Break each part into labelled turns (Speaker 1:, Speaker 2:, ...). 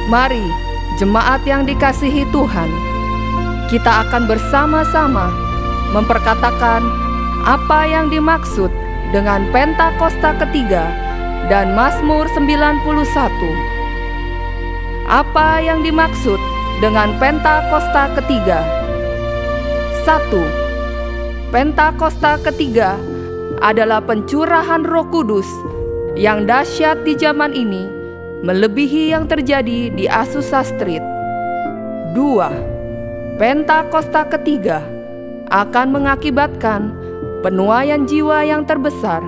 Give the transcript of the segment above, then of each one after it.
Speaker 1: Mari, jemaat yang dikasihi Tuhan, kita akan bersama-sama memperkatakan apa yang dimaksud dengan Pentakosta ketiga dan Mazmur 91. Apa yang dimaksud dengan Pentakosta ketiga? 1. Pentakosta ketiga adalah pencurahan Roh Kudus yang dahsyat di zaman ini, melebihi yang terjadi di Azusa Street. 2. Pentakosta ketiga akan mengakibatkan penuaian jiwa yang terbesar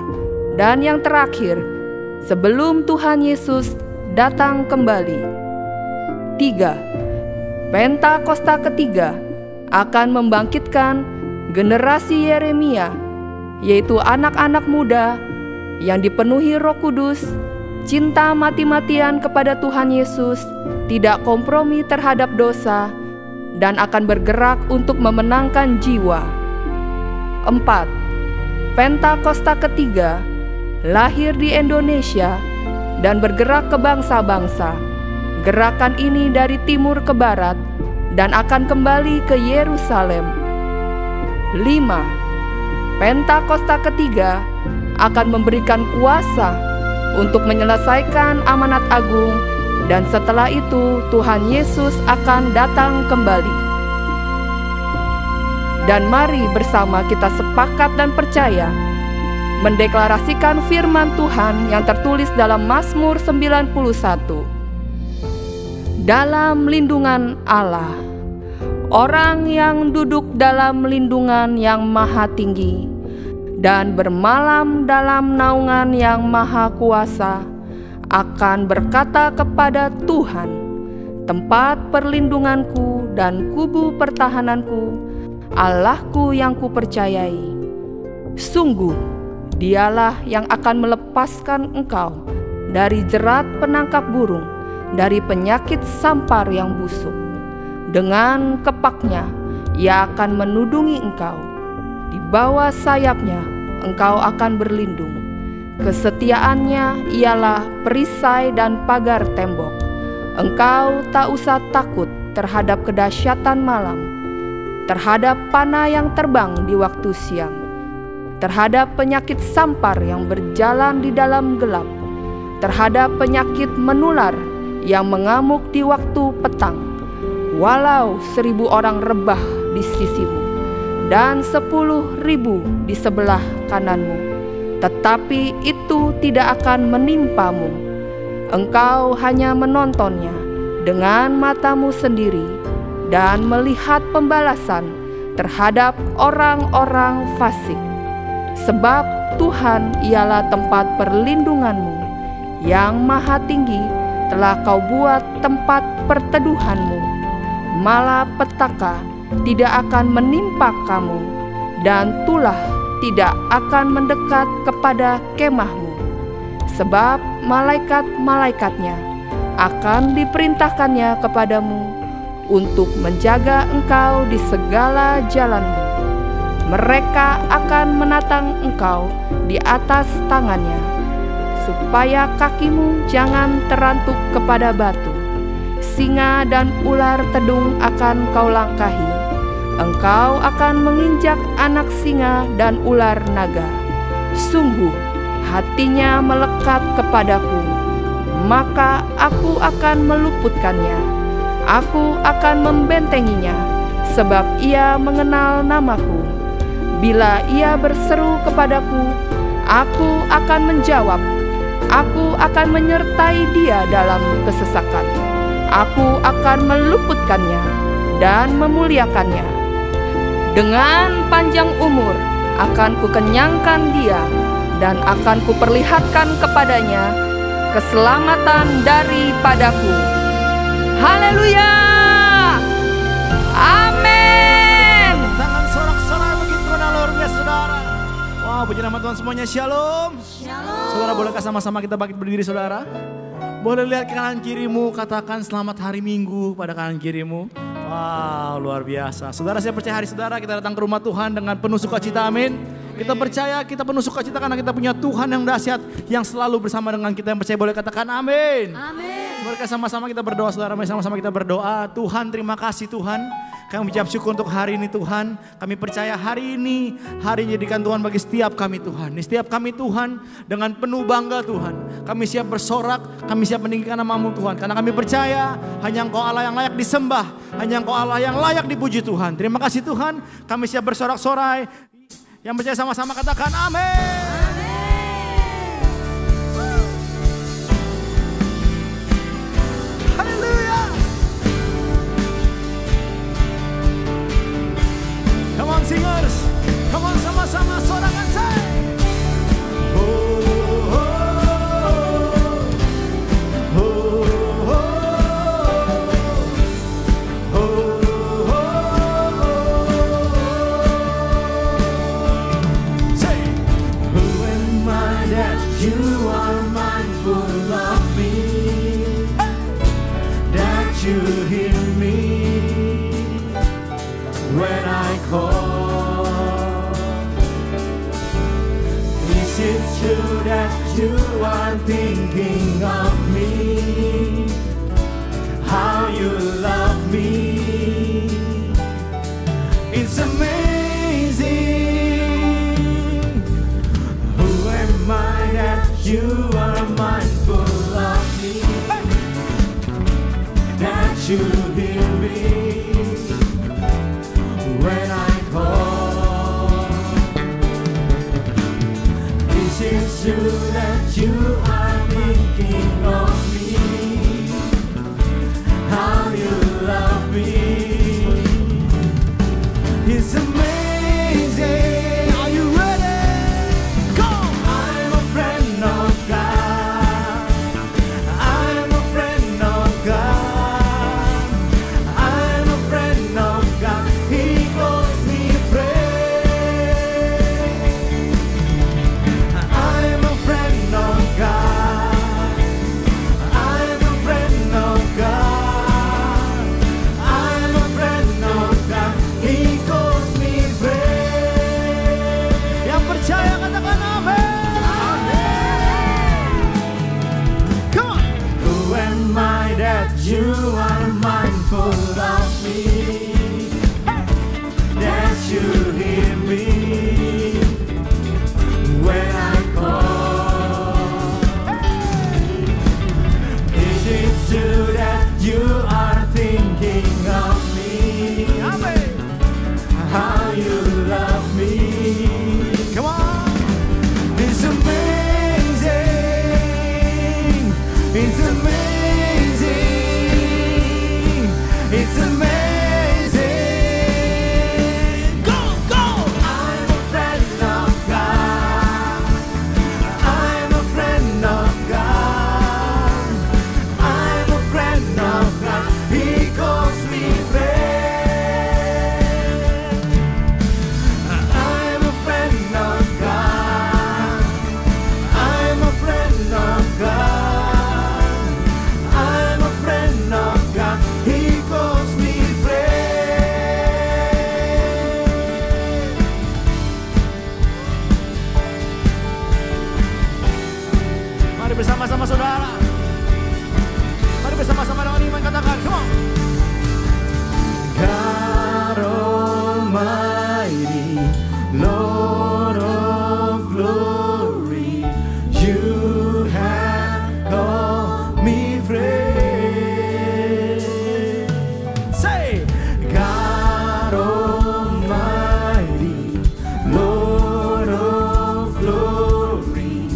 Speaker 1: dan yang terakhir sebelum Tuhan Yesus datang kembali. 3. Pentakosta ketiga akan membangkitkan generasi Yeremia, yaitu anak-anak muda yang dipenuhi Roh Kudus, cinta mati-matian kepada Tuhan Yesus, tidak kompromi terhadap dosa, dan akan bergerak untuk memenangkan jiwa. 4. Pentakosta ketiga lahir di Indonesia dan bergerak ke bangsa-bangsa. Gerakan ini dari timur ke barat dan akan kembali ke Yerusalem. 5. Pentakosta ketiga akan memberikan kuasa untuk menyelesaikan amanat agung, dan setelah itu Tuhan Yesus akan datang kembali. Dan mari bersama kita sepakat dan percaya mendeklarasikan firman Tuhan yang tertulis dalam Mazmur 91. Dalam lindungan Allah, orang yang duduk dalam lindungan yang maha tinggi dan bermalam dalam naungan yang maha kuasa akan berkata kepada Tuhan, tempat perlindunganku dan kubu pertahananku, Allahku yang kupercayai. Sungguh, Dialah yang akan melepaskan engkau dari jerat penangkap burung, dari penyakit sampar yang busuk. Dengan kepaknya Ia akan menudungi engkau, di bawah sayapnya engkau akan berlindung. Kesetiaannya ialah perisai dan pagar tembok. Engkau tak usah takut terhadap kedahsyatan malam, terhadap panah yang terbang di waktu siang, terhadap penyakit sampar yang berjalan di dalam gelap, terhadap penyakit menular yang mengamuk di waktu petang. Walau 1.000 orang rebah di sisimu dan 10.000 di sebelah kananmu, tetapi itu tidak akan menimpamu. Engkau hanya menontonnya dengan matamu sendiri dan melihat pembalasan terhadap orang-orang fasik. Sebab Tuhan ialah tempat perlindunganmu, yang maha tinggi telah kau buat tempat perteduhanmu. Malapetaka tidak akan menimpa kamu, dan tulah tidak akan mendekat kepada kemahmu. Sebab malaikat-malaikatnya akan diperintahkannya kepadamu untuk menjaga engkau di segala jalanmu. Mereka akan menatang engkau di atas tangannya, supaya kakimu jangan terantuk kepada batu. Singa dan ular tedung akan kau langkahi. Engkau akan menginjak anak singa dan ular naga. Sungguh, hatinya melekat kepadaku, maka aku akan meluputkannya. Aku akan membentenginya, sebab ia mengenal namaku. Bila ia berseru kepadaku, aku akan menjawab. Aku akan menyertai dia dalam kesesakan. Aku akan meluputkannya dan memuliakannya. Dengan panjang umur akan kukenyangkan dia, dan akan kuperlihatkan kepadanya keselamatan daripadaku. Haleluya! Amin.
Speaker 2: Tangan sorak-sorai begitu luar biasa, saudara. Wow, puji nama Tuhan semuanya. Shalom. Shalom. Saudara, bolehkah sama-sama kita bangkit berdiri, saudara? Boleh lihat ke kanan kirimu, katakan selamat hari Minggu pada kanan kirimu. Wow, luar biasa. Saudara, saya percaya hari saudara kita datang ke rumah Tuhan dengan penuh sukacita, amin. Kita percaya kita penuh sukacita karena kita punya Tuhan yang dahsyat yang selalu bersama dengan kita. Yang percaya boleh katakan amin.
Speaker 3: Amin.
Speaker 2: Mereka sama-sama kita berdoa saudara, sama-sama kita berdoa. Tuhan terima kasih Tuhan. Kami ucap syukur untuk hari ini Tuhan. Kami percaya hari ini, hari yang jadikan Tuhan bagi setiap kami Tuhan. Di setiap kami Tuhan dengan penuh bangga Tuhan. Kami siap bersorak, kami siap meninggikan nama-Mu Tuhan. Karena kami percaya hanya Engkau Allah yang layak disembah. Hanya Engkau Allah yang layak dipuji Tuhan. Terima kasih Tuhan, kami siap bersorak-sorai. Yang percaya sama-sama katakan amin. Come on singers, come on sama-sama sorakan saya. Oh, oh, oh, oh, oh, oh, say, who am I that you are mindful of me, that you hear me when I call. Is it true that you are thinking of me, how you love me? It's amazing. Who am I that you are mindful of me, that you hear me when I call? Is it true that you are thinking of me, how you love me? It's amazing. Are you ready? Go! I'm a friend of God. I'm a friend of God. I'm a friend of God. He calls me friend. I'm a friend of God. I'm a friend of God. I'm a friend of God. He calls me friend. Yang percaya katakan amin. Come on. Who am I that you are mindful of me, that you hear me when I call? Is it true that you are thinking of me, how you love me? Come on. It's amazing. It's amazing. It's amazing. Go, go. I'm a friend of God. I'm a friend of God. I'm a friend of God. He calls me friend. I'm a friend of God. I'm a friend of God. I'm a friend of God. He calls me friend. Mari bersama-sama saudara. Mari bersama-sama dengan iman katakan, come on. God Almighty, Lord of glory, you have called me friend. Say, God Almighty, Lord of glory,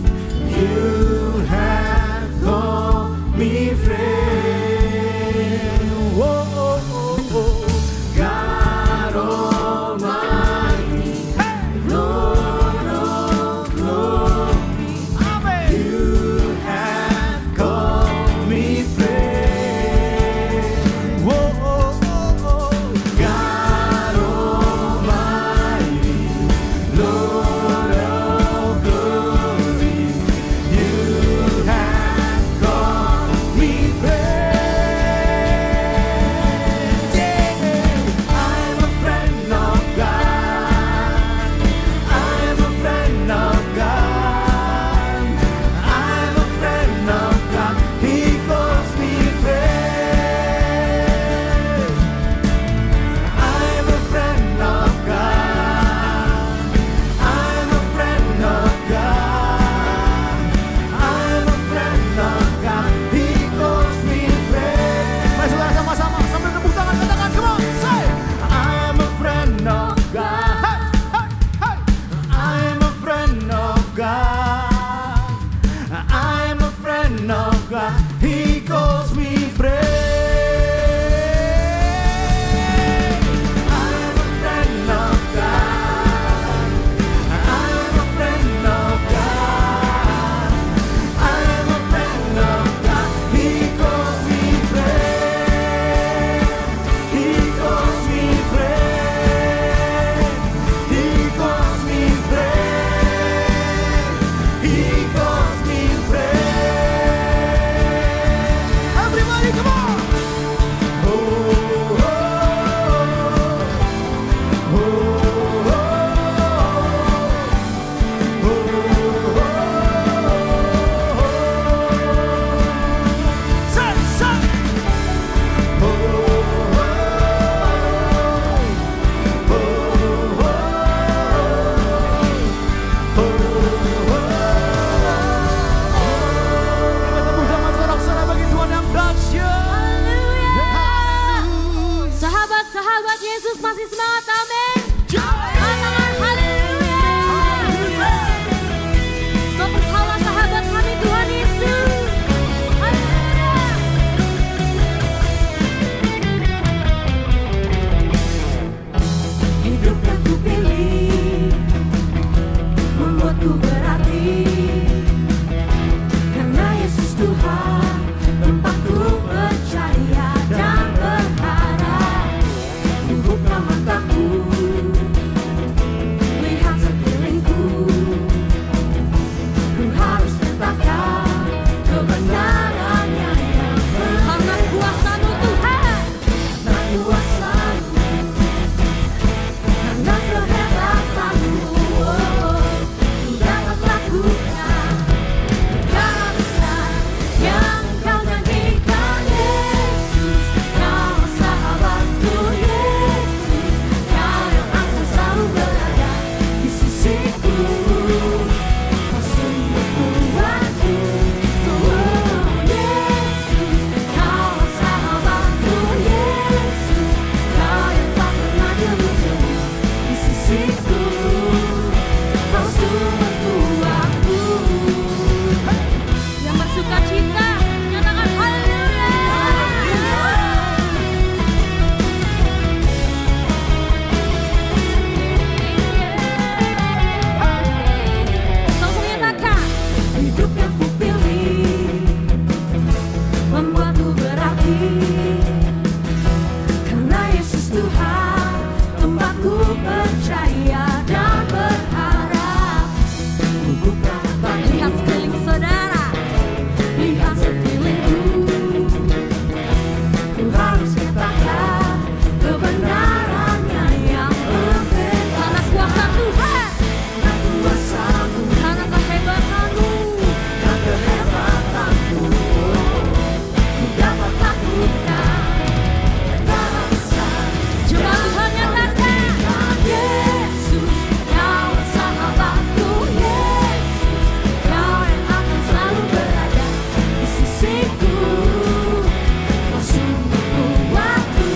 Speaker 2: you have called
Speaker 3: membuatku berarti. Karena Yesus Tuhan, tempatku percaya dan berharap. Ku buka mataku, lihat sekelilingku. Ku harus letakkan kebenarannya yang benar. Karena kuasa-Mu Tuhan, karena kuasa-Mu, karena kehebatanmu, ku dapat lakukan perkara besar yang Kau janjikan. Yesus, Kau sahabatku. Yesus, Kau yang akan selalu berada di sisiku. Kau sungguh kuatku. Yesus, Kau sahabatku. Yesus, Kau yang tak pernah jemu-jemu di sisiku. Kau sungguh kuatku. Yang bersuka cita, nyatakan haleluya. Langsung nyatakan, hidup yang kupilih membuatku berarti. Karena Yesus Tuhan, tempatku percaya dan berharap. Ku buka mataku, lihat sekeliling saudara, lihat sekelilingku. Ku harus katakan kebenarannya yang benar. Karena kuasa Tuhan, karena kuasa-Mu, karena kehebatanmu, karena kehebatanmu, ku dapat lakukan perkara besar. Coba Tuhan nyatakan, Yesus, Kau sahabatku. Yesus, Kau yang akan selalu berada di sisiku. Kau sungguh kuatku.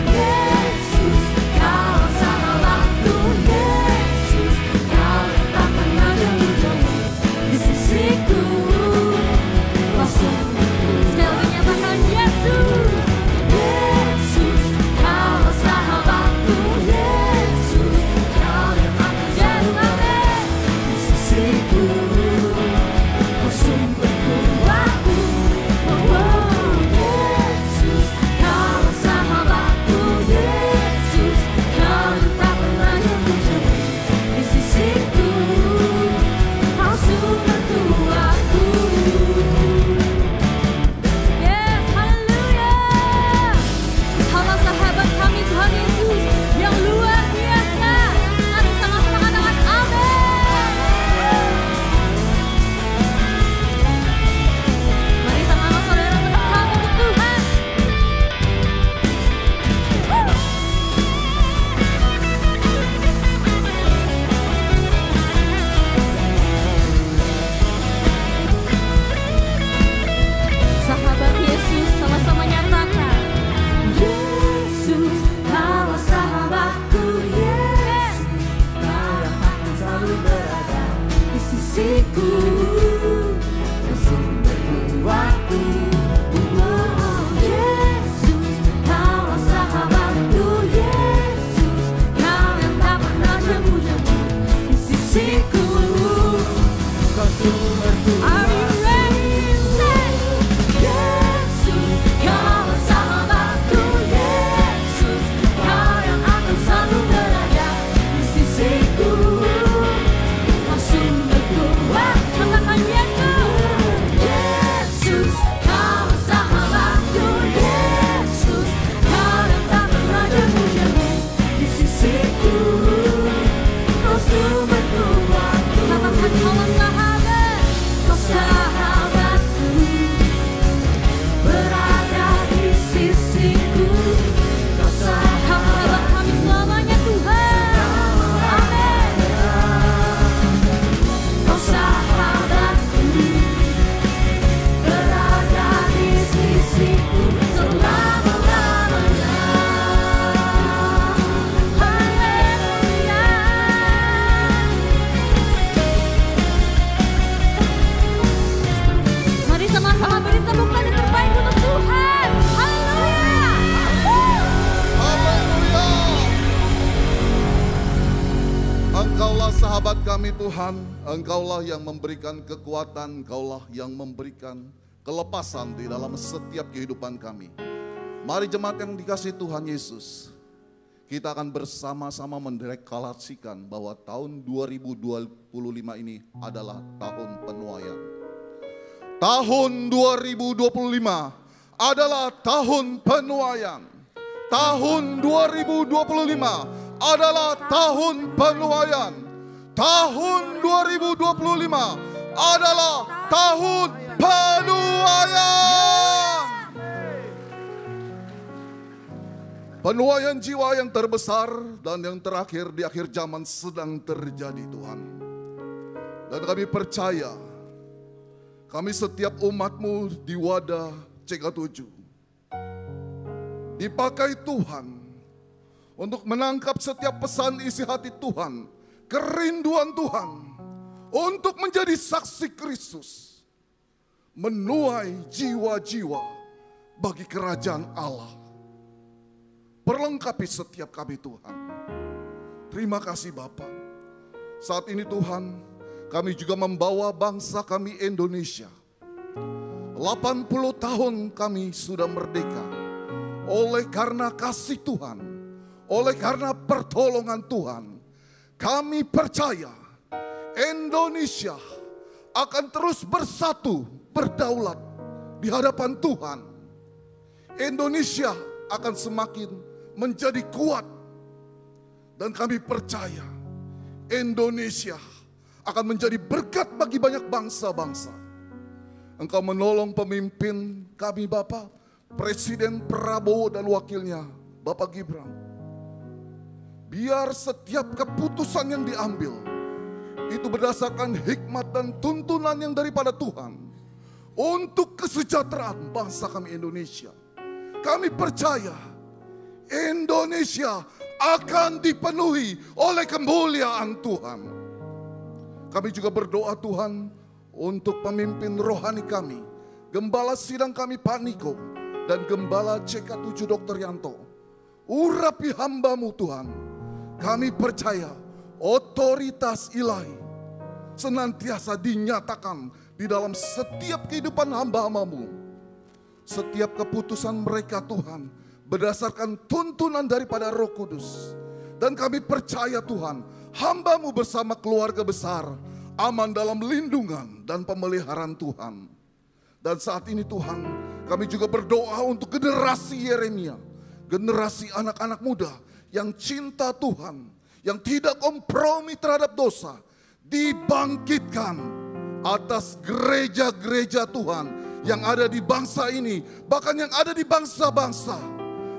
Speaker 3: Yesus, Kau sahabatku. Yesus, Kau yang tak pernah jemu-jemu di sisiku. Kau sungguh kuatku. Sekali lagi nyatakan, Yesus. Yesus, Kau sahabatku. Yesus, Kau yang akan selalu berada di sisiku. Kau sungguh kuatku. Yesus, Kau sahabatku. Yesus, Kau yang tak pernah jemu-jemu di sisiku. Kau sungguh kuatku. Yes, haleluya. Kaulah sahabat kami Tuhan Yesus yang luar biasa. Mari sama-sama katakan amin. Mari sama-sama saudara tepuk tangan untuk Tuhan. Sahabat Yesus, sama-sama nyatakan, Yesus, Kau sahabatku. Yesus, Kau yang akan selalu berada di sisiku. Kau sumber kuatku. Yesus, Kau sahabatku. Yesus, Kau yang tak pernah jemu-jemu di sisiku. Kau sumber kuatku. Are you ready? Say, Yesus, Kau sahabatku. Yesus, Kau yang akan selalu berada di sisiku. Kau sumber kuatku.
Speaker 4: sahabat kami Tuhan, Engkaulah yang memberikan kekuatan, Engkaulah yang memberikan kelepasan di dalam setiap kehidupan kami. Mari jemaat yang dikasihi Tuhan Yesus, kita akan bersama-sama mendeklarasikan bahwa tahun 2025 ini adalah tahun penuaian. Tahun 2025 adalah tahun penuaian. Tahun 2025 adalah tahun penuaian. Tahun 2025 adalah tahun penuaian. Penuaian jiwa yang terbesar dan yang terakhir di akhir zaman sedang terjadi Tuhan. Dan kami percaya, kami setiap umat-Mu di wadah CK7 dipakai Tuhan untuk menangkap setiap pesan isi hati Tuhan, kerinduan Tuhan untuk menjadi saksi Kristus, menuai jiwa-jiwa bagi kerajaan Allah. Perlengkapi setiap kami Tuhan. Terima kasih Bapa. Saat ini Tuhan, kami juga membawa bangsa kami Indonesia. 80 tahun kami sudah merdeka. Oleh karena kasih Tuhan, oleh karena pertolongan Tuhan, kami percaya Indonesia akan terus bersatu, berdaulat di hadapan Tuhan. Indonesia akan semakin menjadi kuat. Dan kami percaya Indonesia akan menjadi berkat bagi banyak bangsa-bangsa. Engkau menolong pemimpin kami Bapak, Presiden Prabowo dan wakilnya Bapak Gibran. Biar setiap keputusan yang diambil itu berdasarkan hikmat dan tuntunan yang daripada Tuhan untuk kesejahteraan bangsa kami Indonesia. Kami percaya Indonesia akan dipenuhi oleh kemuliaan Tuhan. Kami juga berdoa Tuhan untuk pemimpin rohani kami, Gembala sidang kami Pak Niko dan Gembala CK7 Dr. Yanto. Urapi hamba-Mu Tuhan. Kami percaya otoritas ilahi senantiasa dinyatakan di dalam setiap kehidupan hamba-hamba-Mu. Setiap keputusan mereka Tuhan berdasarkan tuntunan daripada Roh Kudus. Dan kami percaya Tuhan, hamba-Mu bersama keluarga besar aman dalam lindungan dan pemeliharaan Tuhan. Dan saat ini Tuhan, kami juga berdoa untuk generasi Yeremia, generasi anak-anak muda yang cinta Tuhan, yang tidak kompromi terhadap dosa, dibangkitkan atas gereja-gereja Tuhan yang ada di bangsa ini, bahkan yang ada di bangsa-bangsa.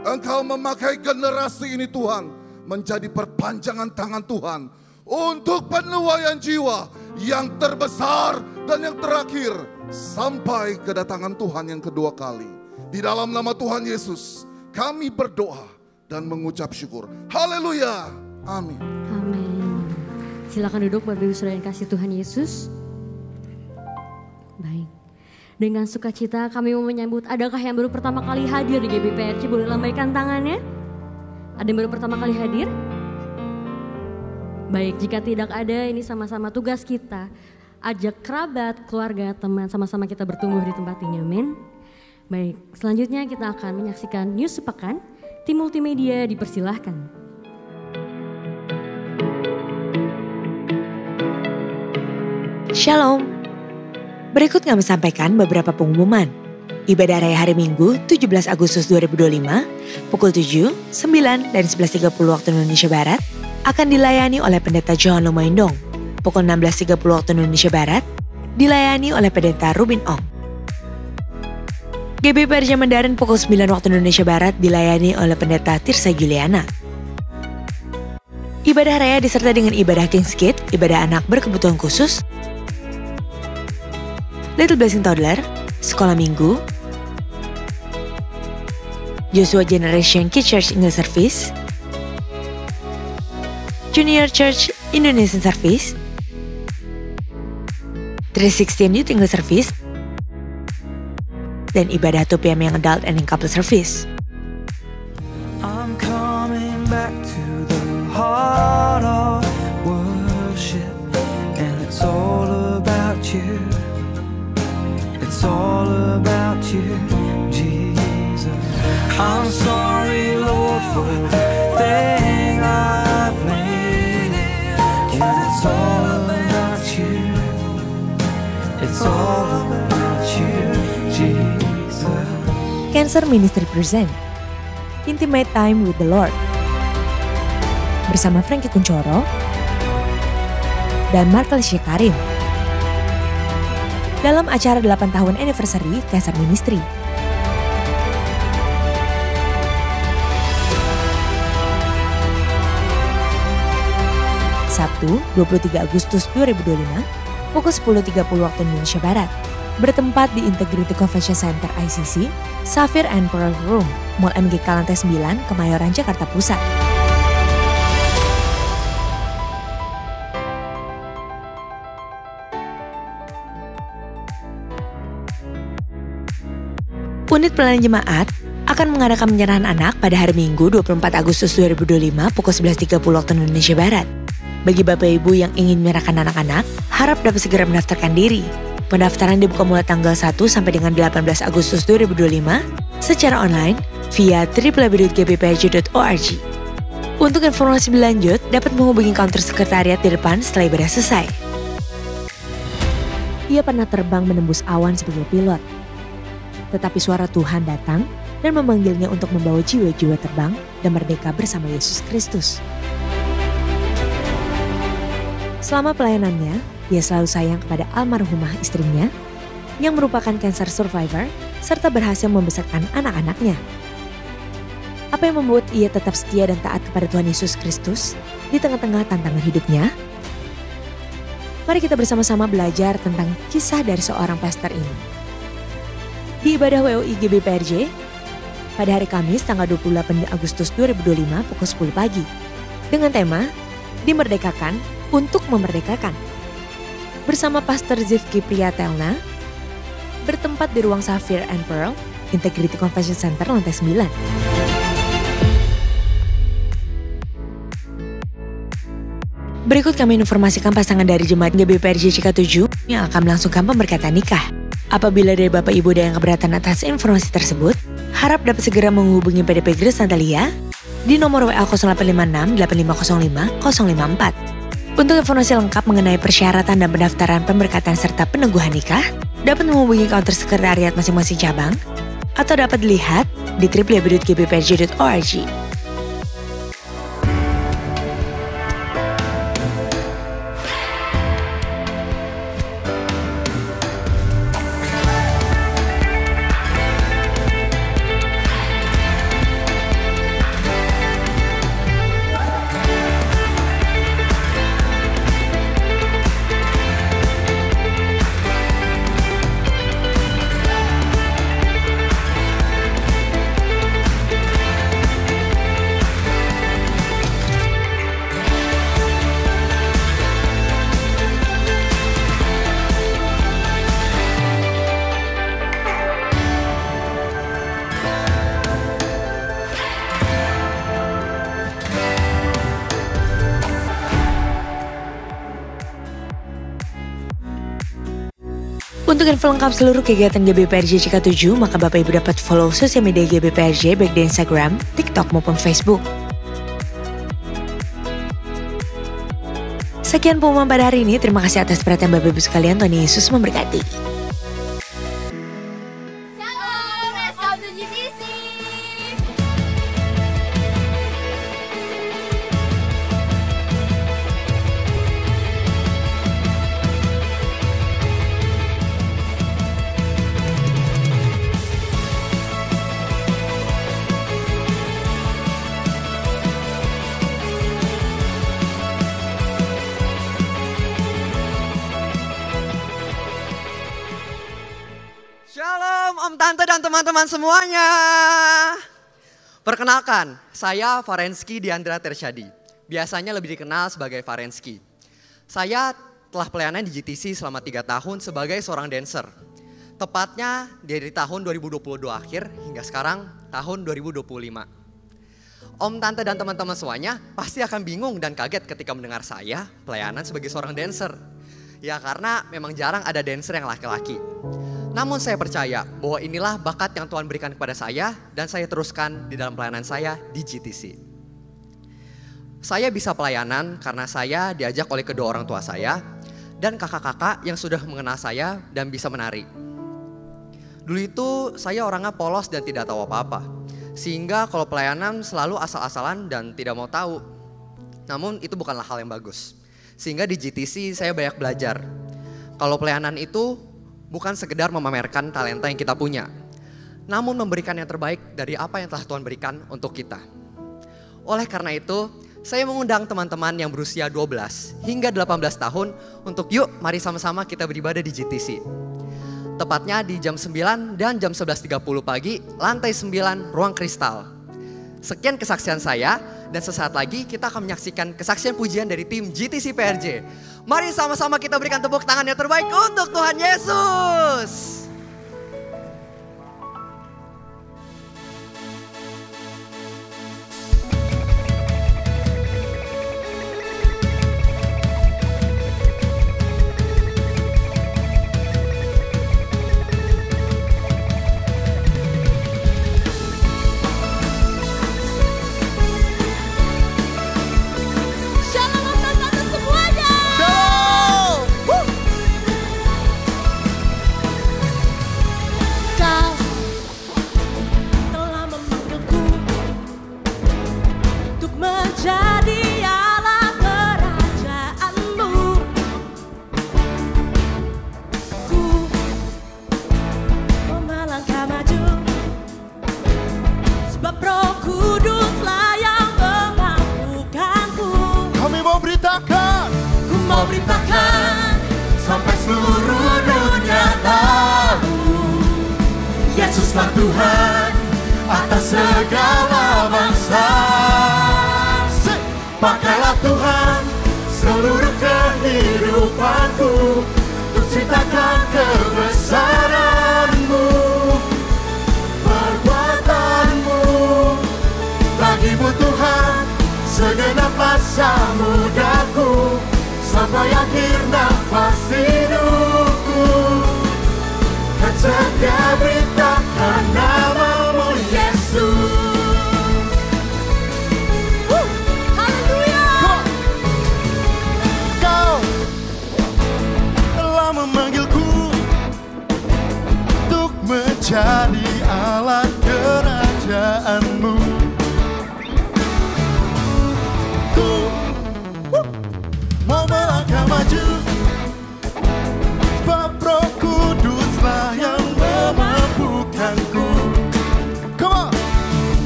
Speaker 4: Engkau memakai generasi ini Tuhan menjadi perpanjangan tangan Tuhan untuk penuaian jiwa yang terbesar dan yang terakhir sampai kedatangan Tuhan yang kedua kali. Di dalam nama Tuhan Yesus kami berdoa dan mengucap syukur. Haleluya. Amin.
Speaker 3: Amin. Silakan duduk Bapak Ibu Saudara yang kasih Tuhan Yesus. Baik. Dengan sukacita kami mau menyambut, adakah yang baru pertama kali hadir di GBPRC? Boleh lambaikan tangannya. Ada yang baru pertama kali hadir? Baik, jika tidak ada, ini sama-sama tugas kita. Ajak kerabat, keluarga, teman, sama-sama kita bertumbuh di tempat ini, amin. Baik, selanjutnya kita akan menyaksikan News Sepekan. Tim multimedia dipersilahkan.
Speaker 5: Shalom. Berikut kami sampaikan beberapa pengumuman. Ibadah Raya Hari Minggu 17 Agustus 2025 pukul 7, 9, dan 11.30 waktu Indonesia Barat akan dilayani oleh Pendeta Johan Lumaindong. Pukul 16.30 waktu Indonesia Barat dilayani oleh Pendeta Rubin Ong. GBPRJ Mandarin pukul 9 waktu Indonesia Barat dilayani oleh Pendeta Tirsa Juliana. Ibadah Raya disertai dengan ibadah King's Kid, ibadah anak berkebutuhan khusus, Little Blessing Toddler, Sekolah Minggu, Joshua Generation Kids Church English Service, Junior Church Indonesian Service, 316 Youth English Service, dan ibadah 2 PM yang Adult and Couple Service.
Speaker 6: I'm coming back to the heart of worship. It's all about you. It's all about you, Jesus. I'm sorry, Lord, for everything I've made. 'Cause it's all about you. It's all about you, Jesus.
Speaker 5: Cancer Ministry present Intimate Time with the Lord bersama Frankie Kuncoro dan Mark Alicia Karim dalam acara 8 tahun anniversary Cancer Ministry. Sabtu 23 Agustus 2025 pukul 10.30 waktu Indonesia Barat. Bertempat di Integrity Convention Center ICC, Sapphire and Pearl Room, Mall MGK lantai 9, Kemayoran, Jakarta Pusat. Unit Pelayanan Jemaat akan mengadakan penyerahan anak pada hari Minggu 24 Agustus 2025 pukul 11.30 waktu Indonesia Barat. Bagi Bapak Ibu yang ingin menyerahkan anak-anak, harap dapat segera mendaftarkan diri. Pendaftaran dibuka mulai tanggal 1 sampai dengan 18 Agustus 2025 secara online via www.gbprj.org. Untuk informasi lebih lanjut, dapat menghubungi counter sekretariat di depan setelah ibadah selesai. Ia pernah terbang menembus awan sebagai pilot. Tetapi suara Tuhan datang dan memanggilnya untuk membawa jiwa-jiwa terbang dan merdeka bersama Yesus Kristus. Selama pelayanannya, ia selalu sayang kepada almarhumah istrinya yang merupakan cancer survivor serta berhasil membesarkan anak-anaknya. Apa yang membuat ia tetap setia dan taat kepada Tuhan Yesus Kristus di tengah-tengah tantangan hidupnya? Mari kita bersama-sama belajar tentang kisah dari seorang pastor ini. Di ibadah WOI GBPRJ pada hari Kamis tanggal 28 Agustus 2025 pukul 10 pagi dengan tema Dimerdekakan untuk Memerdekakan. Bersama Pastor Zivki Priyatelna, bertempat di ruang Sapphire and Pearl, Integrity Convention Center lantai 9. Berikut kami informasikan pasangan dari Jemaat GBPRJ CK7 yang akan melangsungkan pemberkatan nikah. Apabila dari Bapak Ibu ada yang keberatan atas informasi tersebut, harap dapat segera menghubungi PDP Grace Natalia di nomor WA 0856 8505 054. Untuk informasi lengkap mengenai persyaratan dan pendaftaran pemberkatan serta peneguhan nikah, dapat menghubungi counter sekretariat masing-masing cabang atau dapat dilihat di www.gbprj.org. Untuk info lengkap seluruh kegiatan GBPRJ CK7, maka Bapak Ibu dapat follow sosial media GBPRJ baik di Instagram, TikTok maupun Facebook. Sekian pengumuman pada hari ini, terima kasih atas perhatian Bapak Ibu sekalian, Tuhan Yesus memberkati.
Speaker 7: Shalom, let's go to GTC.
Speaker 8: Shalom Om Tante dan teman-teman semuanya. Perkenalkan, saya Farensky Diandra Tersyadi. Biasanya lebih dikenal sebagai Farensky. Saya telah pelayanan di GTC selama 3 tahun sebagai seorang dancer. Tepatnya dari tahun 2022 akhir hingga sekarang tahun 2025. Om Tante dan teman-teman semuanya pasti akan bingung dan kaget ketika mendengar saya pelayanan sebagai seorang dancer. Ya karena memang jarang ada dancer yang laki-laki. Namun saya percaya bahwa inilah bakat yang Tuhan berikan kepada saya dan saya teruskan di dalam pelayanan saya di GTC. Saya bisa pelayanan karena saya diajak oleh kedua orang tua saya dan kakak-kakak yang sudah mengenal saya dan bisa menari. Dulu itu saya orangnya polos dan tidak tahu apa-apa. Sehingga kalau pelayanan selalu asal-asalan dan tidak mau tahu. Namun itu bukanlah hal yang bagus. Sehingga di GTC saya banyak belajar. Kalau pelayanan itu bukan sekedar memamerkan talenta yang kita punya. Namun memberikan yang terbaik dari apa yang telah Tuhan berikan untuk kita. Oleh karena itu, saya mengundang teman-teman yang berusia 12 hingga 18 tahun untuk yuk mari sama-sama kita beribadah di GTC. Tepatnya di jam 9 dan jam 11.30 pagi, lantai 9, ruang kristal. Sekian kesaksian saya dan sesaat lagi kita akan menyaksikan kesaksian pujian dari tim GTC PRJ. Mari sama-sama kita berikan tepuk tangan yang terbaik untuk Tuhan Yesus.
Speaker 9: Yesuslah Tuhan atas segala bangsa. Pakailah Tuhan seluruh kehidupanku untuk ceritakan kebesaran-Mu, perbuatan-Mu. Bagimu Tuhan segenap masa mudaku sampai akhir nafas hidupku. Dan setia beritakan nama-Mu Yesus.
Speaker 2: Haleluya. Kau telah memanggilku untuk menjadi alat kerajaan-Mu. Ku mau melangkah maju, sebab Roh Kuduslah yang memampukanku. Come on.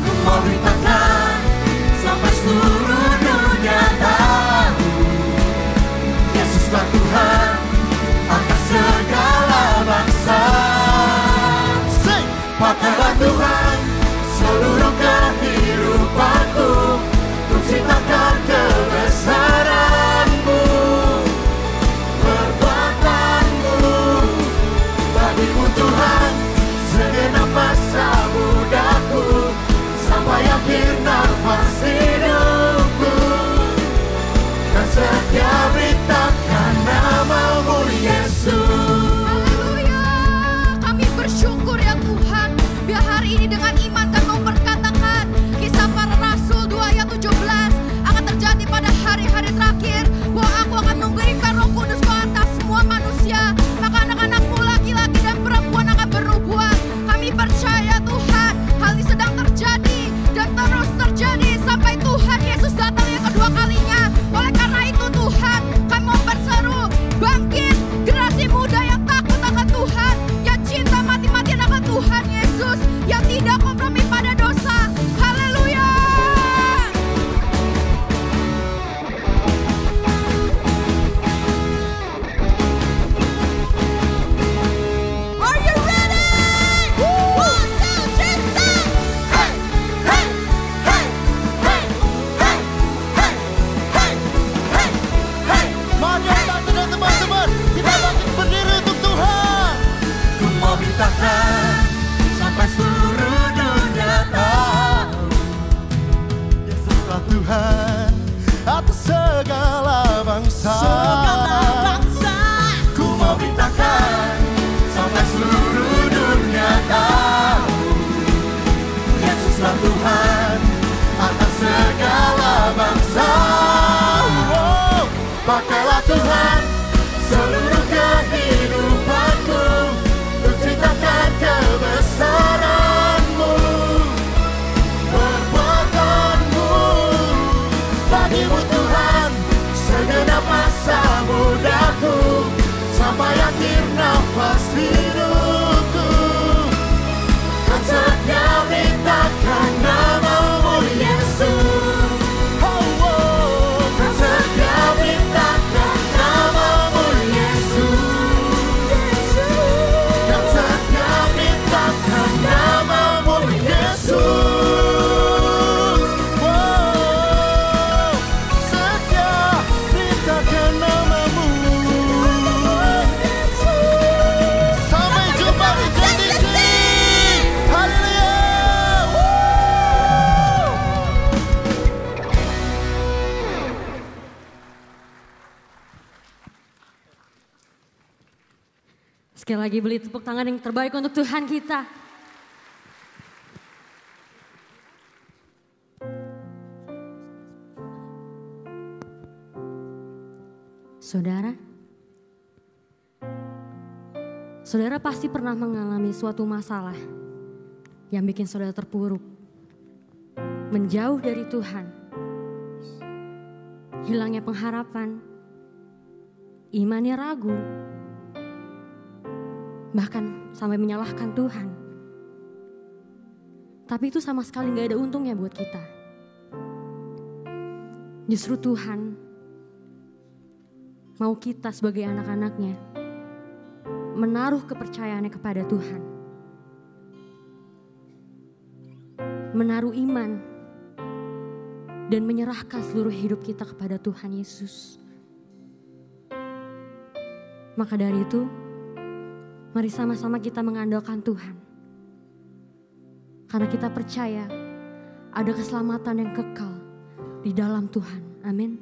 Speaker 9: Ku mau beritakan sampai seluruh dunia tahu, Yesuslah Tuhan atas segala bangsa. Pakailah Tuhan seluruh
Speaker 3: Sekali lagi beri tepuk tangan yang terbaik untuk Tuhan kita. Saudara pasti pernah mengalami suatu masalah yang bikin saudara terpuruk, menjauh dari Tuhan, hilangnya pengharapan, imannya ragu, bahkan sampai menyalahkan Tuhan. Tapi itu sama sekali gak ada untungnya buat kita. Justru Tuhan mau kita sebagai anak-anaknya menaruh kepercayaannya kepada Tuhan. Menaruh iman dan menyerahkan seluruh hidup kita kepada Tuhan Yesus. Maka dari itu, mari sama-sama kita mengandalkan Tuhan. Karena kita percaya ada keselamatan yang kekal di dalam Tuhan. Amin.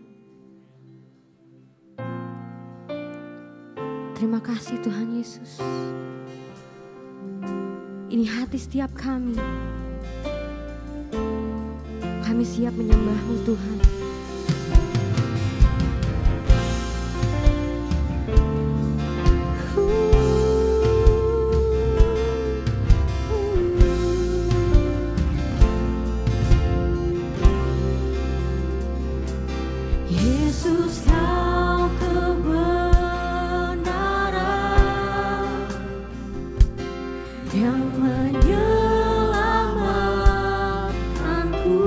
Speaker 3: Terima kasih Tuhan Yesus. Ini hati setiap kami. Kami siap menyembah-Mu Tuhan.
Speaker 9: Yesus Kau kebenaran yang menyelamatkanku.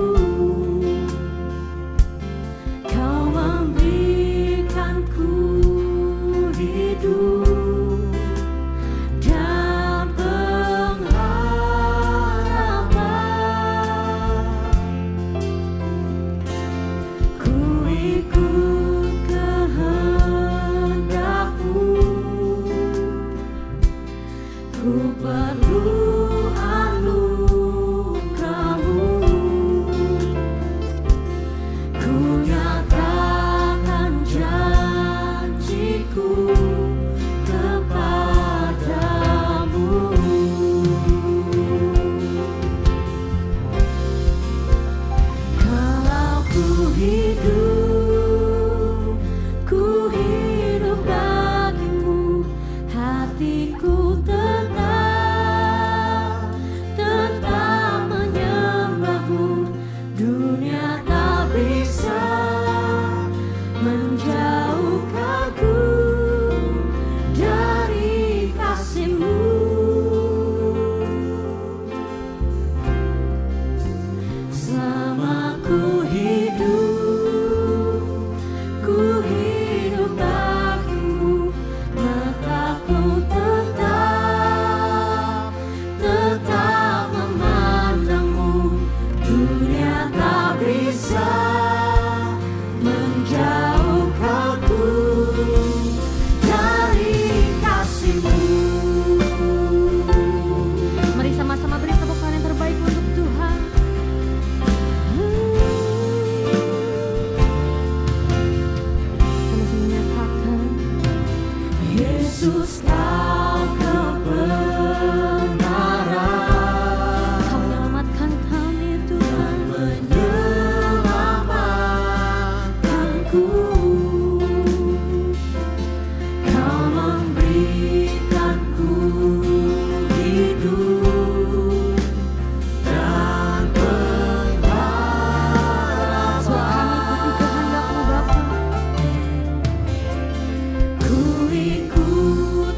Speaker 9: Kau memberikanku hidup dan pengharapan. Ku ikut kehendak-Mu, ku perlu anugerah-Mu. Ku nyatakan janjiku kepadamu. Kalau ku hidup bagimu, hatiku tetap menyembah-Mu. Dunia tak bisa menjauhkanku dari kasih-Mu. Selama ku hidup bagimu, mataku tetap memandang-Mu. Dunia tak bisa menjauhkanku dari kasih-Mu.
Speaker 3: Mari sama-sama beri tepuk tangan yang terbaik untuk Tuhan. Sama-sama menyatakan,
Speaker 9: Yesus Kau kebenaran,
Speaker 3: Kau menyelamatkan kami Tuhan.
Speaker 9: menyelamatkanku. Kau memberikanku hidup dan pengharapan.
Speaker 3: Sebab kami ikuti kehendak-Mu Bapa.
Speaker 9: Ku ikut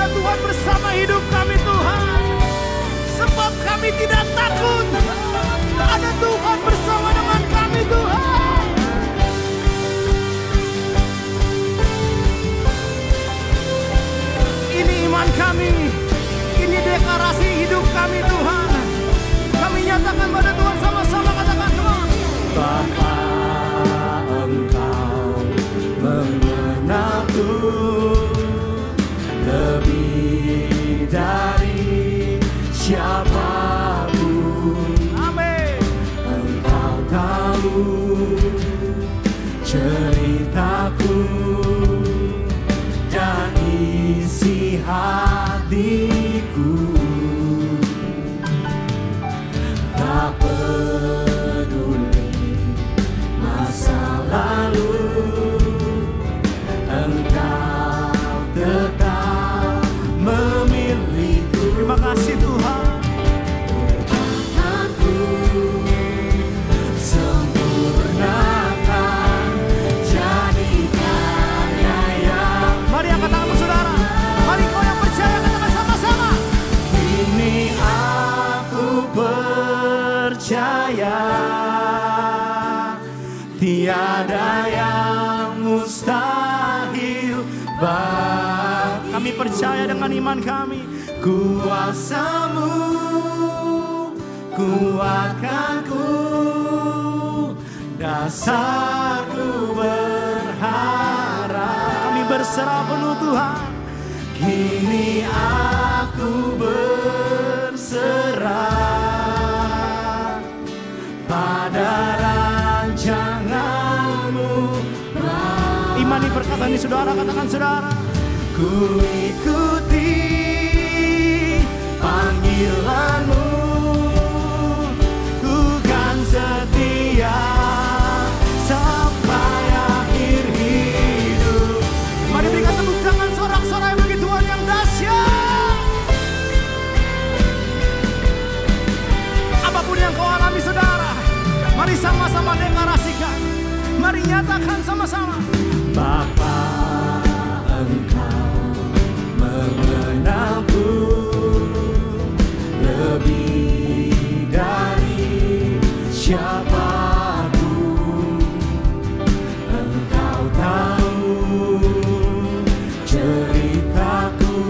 Speaker 2: ada Tuhan bersama hidup kami Tuhan. Sebab kami tidak takut. Ada Tuhan bersama dengan kami Tuhan. Ini iman kami. Ini deklarasi hidup kami Tuhan. Kami nyatakan pada Tuhan sama-sama katakan Tuhan.
Speaker 9: Bapa, Engkau mengenalku lebih dari siapapun.
Speaker 2: Amin.
Speaker 9: Engkau tahu ceritaku dan isi hatiku. Tak peduli masa lalu, Engkau tetap memilihku.
Speaker 2: Terima kasih Tuhan.
Speaker 9: Aku sempurnakan, jadikan yang.
Speaker 2: Mari angkat tanganmu saudara. Mari kau yang percaya katakan sama-sama.
Speaker 9: Ini aku percaya, tiada yang mustahil bagi.
Speaker 2: Kami percaya dengan iman kami.
Speaker 9: Kuasa-Mu kuatkanku, dasarku berharap.
Speaker 2: Kami berserah penuh Tuhan.
Speaker 9: Kini aku berserah pada rancangan-Mu.
Speaker 2: Imani perkataan ini saudara, katakan saudara.
Speaker 9: Ku ikuti panggilan-Mu, ku kan setia sampai akhir hidup.
Speaker 2: Mari berikan tepuk tangan sorak-sorai bagi Tuhan yang dahsyat. Apapun yang kau alami saudara, mari sama-sama deklarasikan. Mari nyatakan sama-sama.
Speaker 9: Bapa, Engkau mengenalku lebih dari siapapun. Engkau tahu ceritaku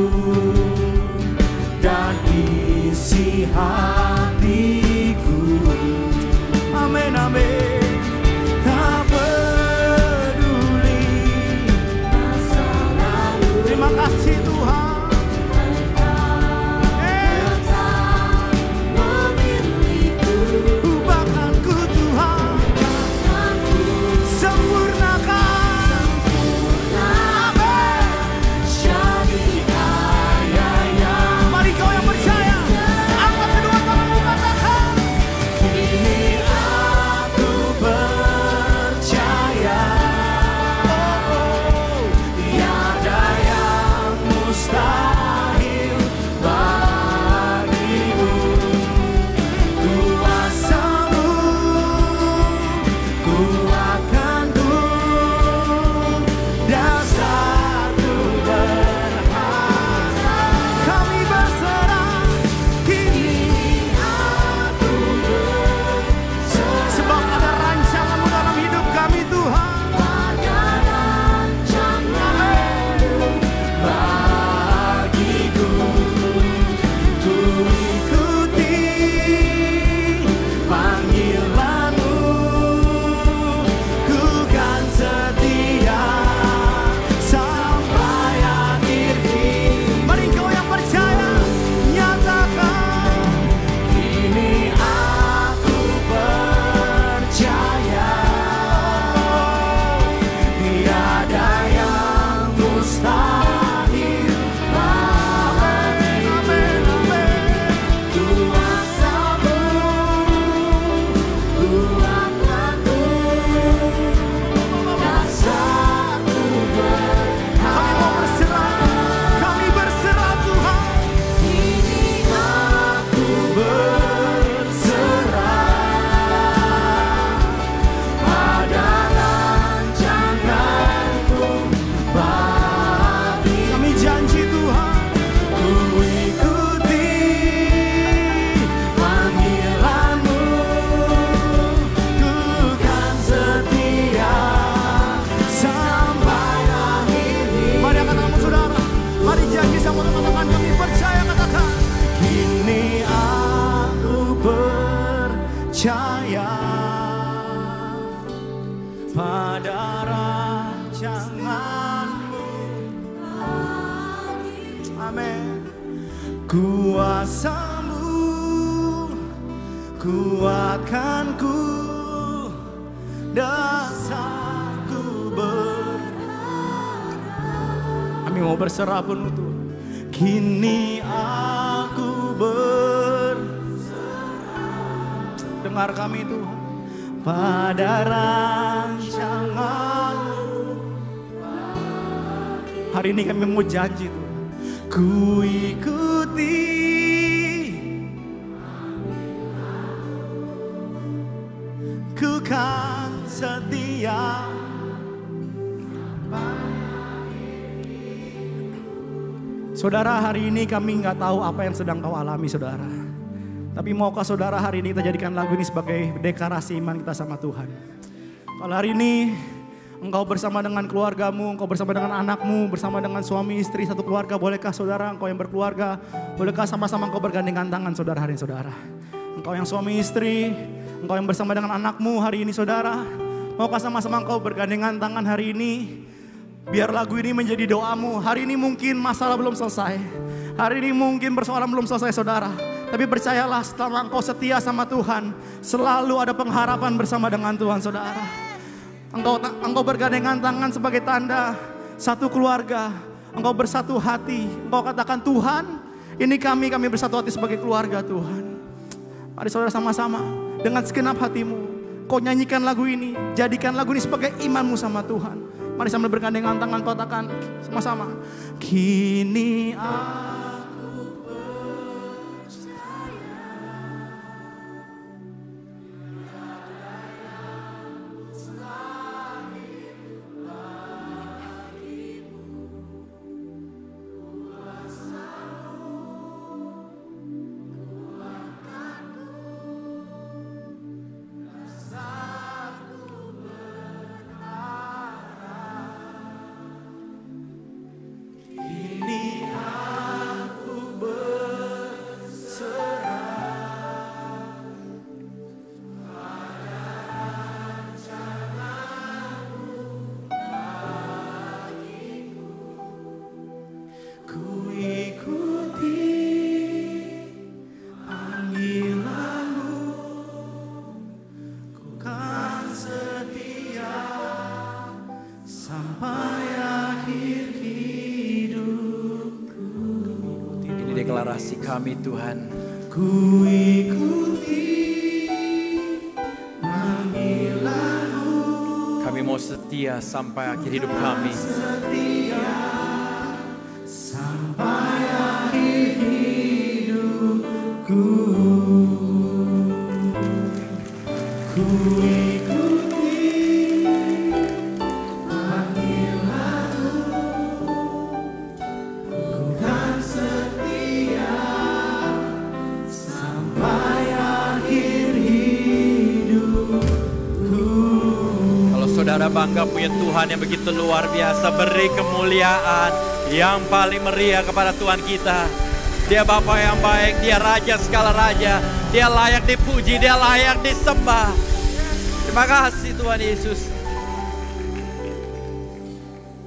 Speaker 9: dan isi hatiku.
Speaker 2: Amin, amin.
Speaker 9: Tak peduli
Speaker 2: Tuhan, kami percaya, katakan. Kini aku percaya pada rancangan-Mu. Amin. Kuasa-Mu kuatkanku, dasarku kami mau berserah penuh Tuhan. Kini aku berserah. Dengar kami Tuhan. Pada rancangan-Mu. Hari ini kami mau janji Tuhan. Ku ikuti. Ku kan setia. Saudara, hari ini kami nggak tahu apa yang sedang kau alami, saudara. Tapi maukah saudara hari ini kita jadikan lagu ini sebagai deklarasi iman kita sama Tuhan. Kalau hari ini engkau bersama dengan keluargamu, engkau bersama dengan anakmu, bersama dengan suami istri satu keluarga, bolehkah saudara engkau yang berkeluarga, bolehkah sama-sama engkau bergandengan tangan saudara hari ini saudara. Engkau yang suami istri, engkau yang bersama dengan anakmu hari ini saudara, maukah sama-sama engkau bergandengan tangan hari ini. Biar lagu ini menjadi doamu. Hari ini mungkin masalah belum selesai. Hari ini mungkin persoalan belum selesai saudara. Tapi percayalah setelah engkau setia sama Tuhan, selalu ada pengharapan bersama dengan Tuhan saudara. Engkau bergandengan tangan sebagai tanda satu keluarga. Engkau bersatu hati. Engkau katakan Tuhan, ini kami bersatu hati sebagai keluarga Tuhan. Mari saudara sama-sama dengan segenap hatimu kau nyanyikan lagu ini. Jadikan lagu ini sebagai imanmu sama Tuhan. Mari sambil bergandengan tangan katakan sama-sama. Kini aku percaya. Selain bagimu kuasa-Mu kuatkanku, dasarku kini aku berserah pada rancangan-Mu bagiku. Ku ikuti panggilan-Mu, ku kan setia sampai akhir hidupku.
Speaker 10: Ini deklarasi kami Tuhan.
Speaker 2: Ku ikuti panggilan-Mu.
Speaker 10: Kami mau setia sampai akhir hidup kami.
Speaker 2: Setia sampai akhir hidupku. Ku ikuti panggilan-Mu. Ku kan setia sampai akhir hidupku.
Speaker 10: Kalau saudara bangga punya Tuhan yang begitu luar biasa, beri kemuliaan yang paling meriah kepada Tuhan kita. Dia Bapa yang baik, Dia Raja segala raja, Dia layak dipuji, Dia layak disembah. Terima kasih Tuhan Yesus.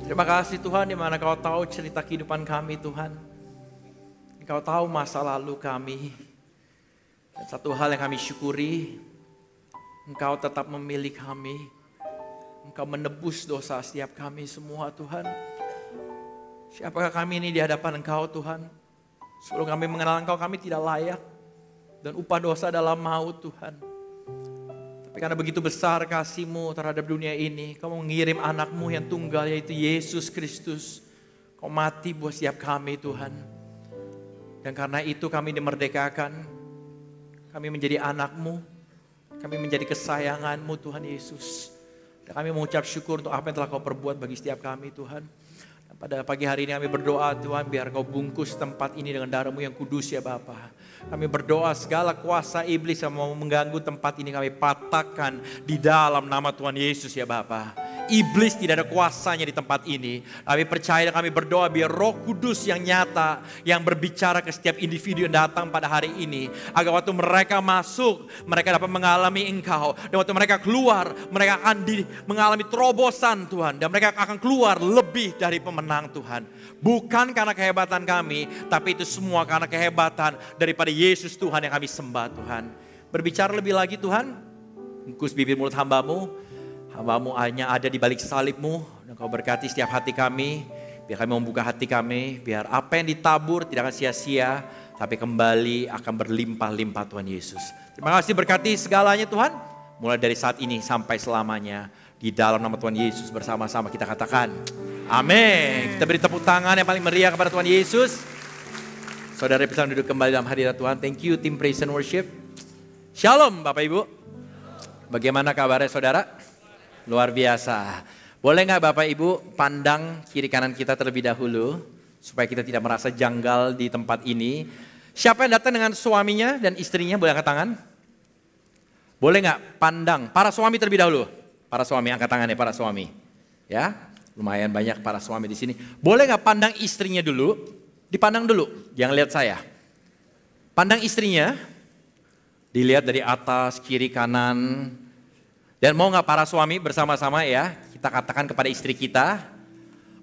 Speaker 10: Terima kasih Tuhan, di mana Kau tahu cerita kehidupan kami Tuhan. Kau tahu masa lalu kami. Dan satu hal yang kami syukuri, Engkau tetap memilih kami. Engkau menebus dosa setiap kami semua Tuhan. Siapakah kami ini di hadapan Engkau Tuhan? Sebelum kami mengenal Engkau, kami tidak layak. Dan upah dosa adalah maut Tuhan. Tapi karena begitu besar kasih-Mu terhadap dunia ini, Kau mengirim anak-Mu yang tunggal yaitu Yesus Kristus. Kau mati buat setiap kami Tuhan. Dan karena itu kami dimerdekakan. Kami menjadi anak-Mu. Kami menjadi kesayangan-Mu Tuhan Yesus. Dan kami mengucap syukur untuk apa yang telah Kau perbuat bagi setiap kami Tuhan. Dan pada pagi hari ini kami berdoa Tuhan, biar Kau bungkus tempat ini dengan darah-Mu yang kudus ya Bapa. Kami berdoa segala kuasa iblis yang mau mengganggu tempat ini kami patahkan di dalam nama Tuhan Yesus ya Bapa. Iblis tidak ada kuasanya di tempat ini. Tapi percaya kami berdoa biar Roh Kudus yang nyata, yang berbicara ke setiap individu yang datang pada hari ini. Agar waktu mereka masuk, mereka dapat mengalami Engkau. Dan waktu mereka keluar, mereka akan mengalami terobosan Tuhan. Dan mereka akan keluar lebih dari pemenang Tuhan. Bukan karena kehebatan kami, tapi itu semua karena kehebatan daripada Yesus Tuhan yang kami sembah Tuhan. Berbicara lebih lagi Tuhan, bungkus bibir mulut hambamu. Hambamu hanya ada di balik salibmu, dan Kau berkati setiap hati kami, biar kami membuka hati kami, biar apa yang ditabur tidak akan sia-sia, tapi kembali akan berlimpah-limpah Tuhan Yesus. Terima kasih berkati segalanya Tuhan, mulai dari saat ini sampai selamanya. Di dalam nama Tuhan Yesus bersama-sama kita katakan, amin. Kita beri tepuk tangan yang paling meriah kepada Tuhan Yesus. Saudara bisa duduk kembali dalam hadirat Tuhan. Thank you tim Praise and Worship. Shalom Bapak Ibu. Bagaimana kabarnya saudara? Luar biasa. Boleh gak Bapak Ibu pandang kiri kanan kita terlebih dahulu. Supaya kita tidak merasa janggal di tempat ini. Siapa yang datang dengan suaminya dan istrinya boleh angkat tangan? Boleh gak pandang para suami terlebih dahulu? Para suami angkat tangannya para suami. Ya, lumayan banyak para suami di sini. Boleh gak pandang istrinya dulu? Dipandang dulu, jangan lihat saya. Pandang istrinya. Dilihat dari atas, kiri, kanan. Dan mau gak para suami bersama-sama ya, kita katakan kepada istri kita,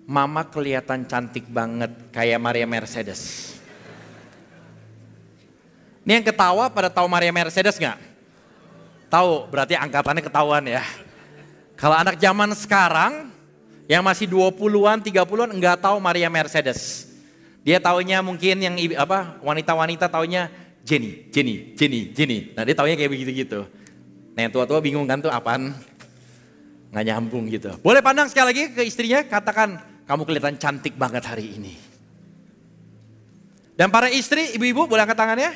Speaker 10: Mama kelihatan cantik banget kayak Maria Mercedes. Ini yang ketawa pada tahu Maria Mercedes gak? Tahu, berarti angkatannya ketahuan ya. Kalau anak zaman sekarang, yang masih 20-an, 30-an enggak tahu Maria Mercedes. Dia taunya mungkin yang wanita-wanita taunya Jenny. Nah dia taunya kayak begitu-gitu. Nah yang tua-tua bingung kan tuh apaan? Nggak nyambung gitu. Boleh pandang sekali lagi ke istrinya, katakan kamu kelihatan cantik banget hari ini. Dan para istri, ibu-ibu boleh angkat tangannya.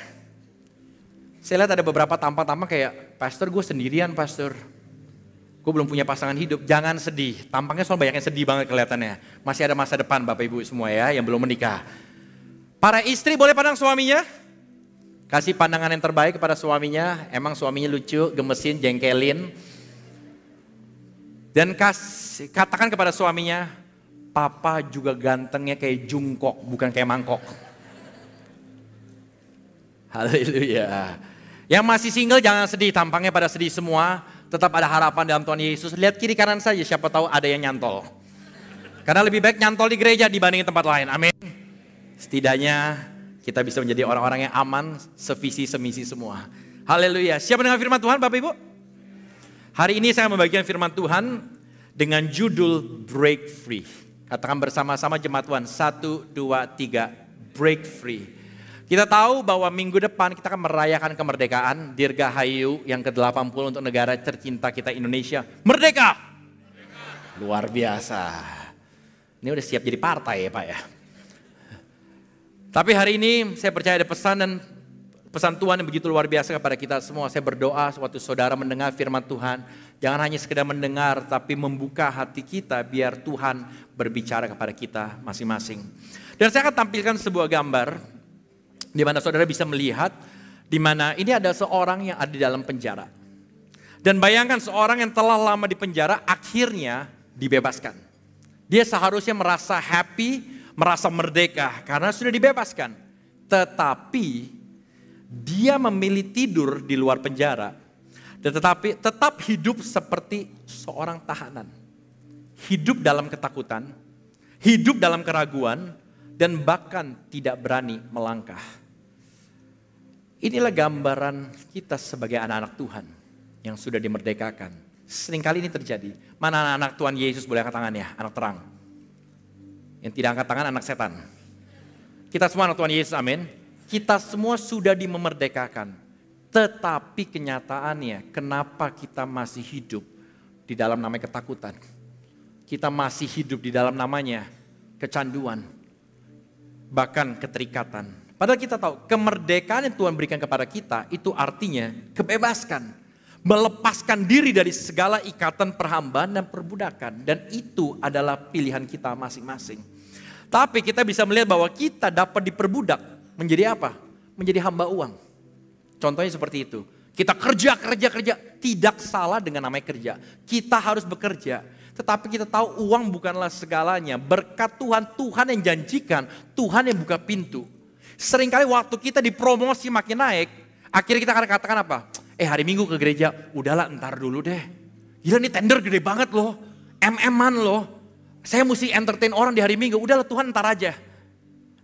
Speaker 10: Saya lihat ada beberapa tampang-tampang kayak, Pastor gue sendirian Pastor. Gue belum punya pasangan hidup, jangan sedih. Tampangnya soal banyak yang sedih banget kelihatannya. Masih ada masa depan Bapak Ibu semua ya yang belum menikah. Para istri boleh pandang suaminya. Kasih pandangan yang terbaik kepada suaminya. Emang suaminya lucu, gemesin, jengkelin. Dan katakan kepada suaminya, Papa juga gantengnya kayak jungkok, bukan kayak mangkok. Haleluya. Yang masih single jangan sedih, tampangnya pada sedih semua. Tetap ada harapan dalam Tuhan Yesus. Lihat kiri kanan saja, siapa tahu ada yang nyantol. Karena lebih baik nyantol di gereja dibanding tempat lain. Amin. Setidaknya kita bisa menjadi orang-orang yang aman, sevisi, semisi semua. Haleluya. Siapa dengan firman Tuhan Bapak Ibu? Hari ini saya membagikan firman Tuhan dengan judul Break Free. Katakan bersama-sama jemaat Tuhan. 1, 2, 3. Break Free. Kita tahu bahwa minggu depan kita akan merayakan kemerdekaan. Dirgahayu yang ke-80 untuk negara tercinta kita Indonesia. Merdeka! Luar biasa. Ini udah siap jadi partai ya Pak ya. Tapi hari ini saya percaya ada pesan Tuhan yang begitu luar biasa kepada kita semua. Saya berdoa waktu saudara mendengar firman Tuhan. Jangan hanya sekedar mendengar tapi membuka hati kita biar Tuhan berbicara kepada kita masing-masing. Dan saya akan tampilkan sebuah gambar di mana saudara bisa melihat di mana ini ada seorang yang ada di dalam penjara. Dan bayangkan seorang yang telah lama di penjara akhirnya dibebaskan. Dia seharusnya merasa happy, merasa merdeka karena sudah dibebaskan. Tetapi dia memilih tidur di luar penjara. Dan tetapi tetap hidup seperti seorang tahanan. Hidup dalam ketakutan, hidup dalam keraguan, dan bahkan tidak berani melangkah. Inilah gambaran kita sebagai anak-anak Tuhan yang sudah dimerdekakan. Seringkali ini terjadi. Mana anak-anak Tuhan Yesus boleh angkat tangannya, anak terang. Yang tidak angkat tangan anak setan. Kita semua anak Tuhan Yesus, amin. Kita semua sudah dimerdekakan. Tetapi kenyataannya kenapa kita masih hidup di dalam namanya ketakutan. Kita masih hidup di dalam namanya kecanduan. Bahkan keterikatan. Padahal kita tahu kemerdekaan yang Tuhan berikan kepada kita itu artinya kebebaskan. Melepaskan diri dari segala ikatan perhambaan dan perbudakan. Dan itu adalah pilihan kita masing-masing. Tapi kita bisa melihat bahwa kita dapat diperbudak menjadi apa? Menjadi hamba uang. Contohnya seperti itu. Kita kerja. Tidak salah dengan namanya kerja. Kita harus bekerja. Tetapi kita tahu uang bukanlah segalanya. Berkat Tuhan, Tuhan yang janjikan, Tuhan yang buka pintu. Seringkali waktu kita dipromosi makin naik, akhirnya kita akan katakan apa? Hari Minggu ke gereja, udahlah ntar dulu deh. Gila nih tender gede banget loh, MM-an loh. Saya mesti entertain orang di hari Minggu, udahlah Tuhan ntar aja.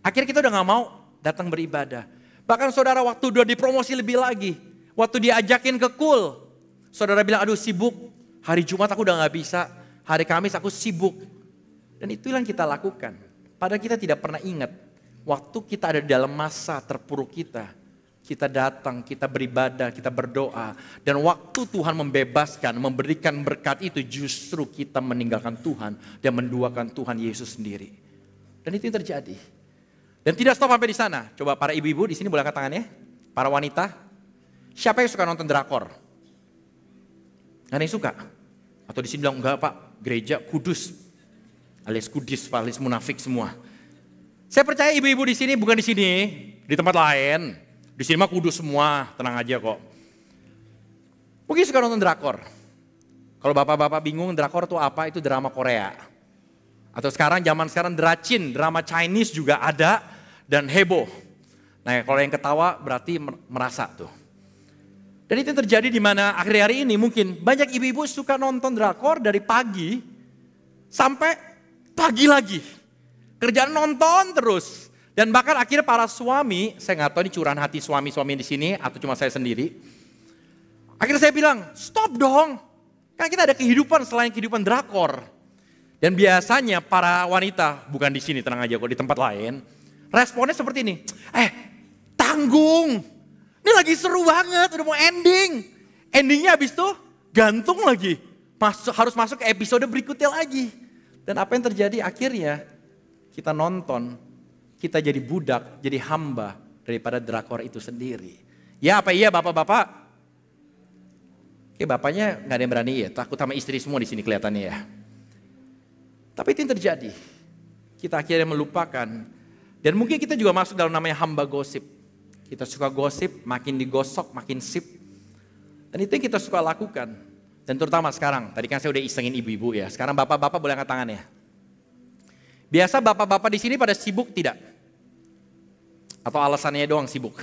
Speaker 10: Akhirnya kita udah gak mau datang beribadah. Bahkan saudara waktu udah dipromosi lebih lagi, waktu diajakin ke Kul, saudara bilang aduh sibuk, hari Jumat aku udah gak bisa. Hari Kamis aku sibuk. Dan itu yang kita lakukan. Padahal kita tidak pernah ingat. Waktu kita ada di dalam masa terpuruk kita datang, kita beribadah, kita berdoa. Dan waktu Tuhan membebaskan, memberikan berkat itu justru kita meninggalkan Tuhan. Dan menduakan Tuhan Yesus sendiri. Dan itu yang terjadi. Dan tidak stop sampai di sana. Coba para ibu-ibu di sini boleh angkat tangannya. Para wanita. Siapa yang suka nonton drakor? Gak ada yang suka? Atau di sini bilang enggak Pak, gereja kudus, alias kudis, alias munafik semua. Saya percaya ibu-ibu di sini bukan di sini, di tempat lain. Di sini mah kudus semua, tenang aja kok. Mungkin suka nonton drakor. Kalau bapak-bapak bingung drakor itu apa, itu drama Korea. Atau zaman sekarang dracin, drama Chinese juga ada dan heboh. Nah kalau yang ketawa berarti merasa tuh. Dan itu yang terjadi di mana akhir hari ini mungkin banyak ibu-ibu suka nonton drakor dari pagi sampai pagi lagi. Kerjaan nonton terus. Dan bahkan akhirnya para suami, saya nggak tahu ini curahan hati suami-suami di sini atau cuma saya sendiri. Akhirnya saya bilang, stop dong. Karena kita ada kehidupan selain kehidupan drakor. Dan biasanya para wanita, bukan di sini tenang aja kok, di tempat lain. Responnya seperti ini, tanggung. Ini lagi seru banget, udah mau ending. Endingnya habis itu gantung lagi. Harus masuk ke episode berikutnya lagi. Dan apa yang terjadi akhirnya kita nonton, kita jadi budak, jadi hamba daripada drakor itu sendiri. Ya apa iya bapak-bapak? Oke bapaknya gak ada yang berani ya, takut sama istri semua di sini kelihatannya ya. Tapi itu yang terjadi. Kita akhirnya melupakan. Dan mungkin kita juga masuk dalam namanya hamba gosip. Kita suka gosip, makin digosok, makin sip. Dan itu yang kita suka lakukan. Dan terutama sekarang, tadi kan saya udah isengin ibu-ibu ya. Sekarang bapak-bapak boleh angkat tangan ya. Biasa bapak-bapak di sini pada sibuk tidak? Atau alasannya doang sibuk?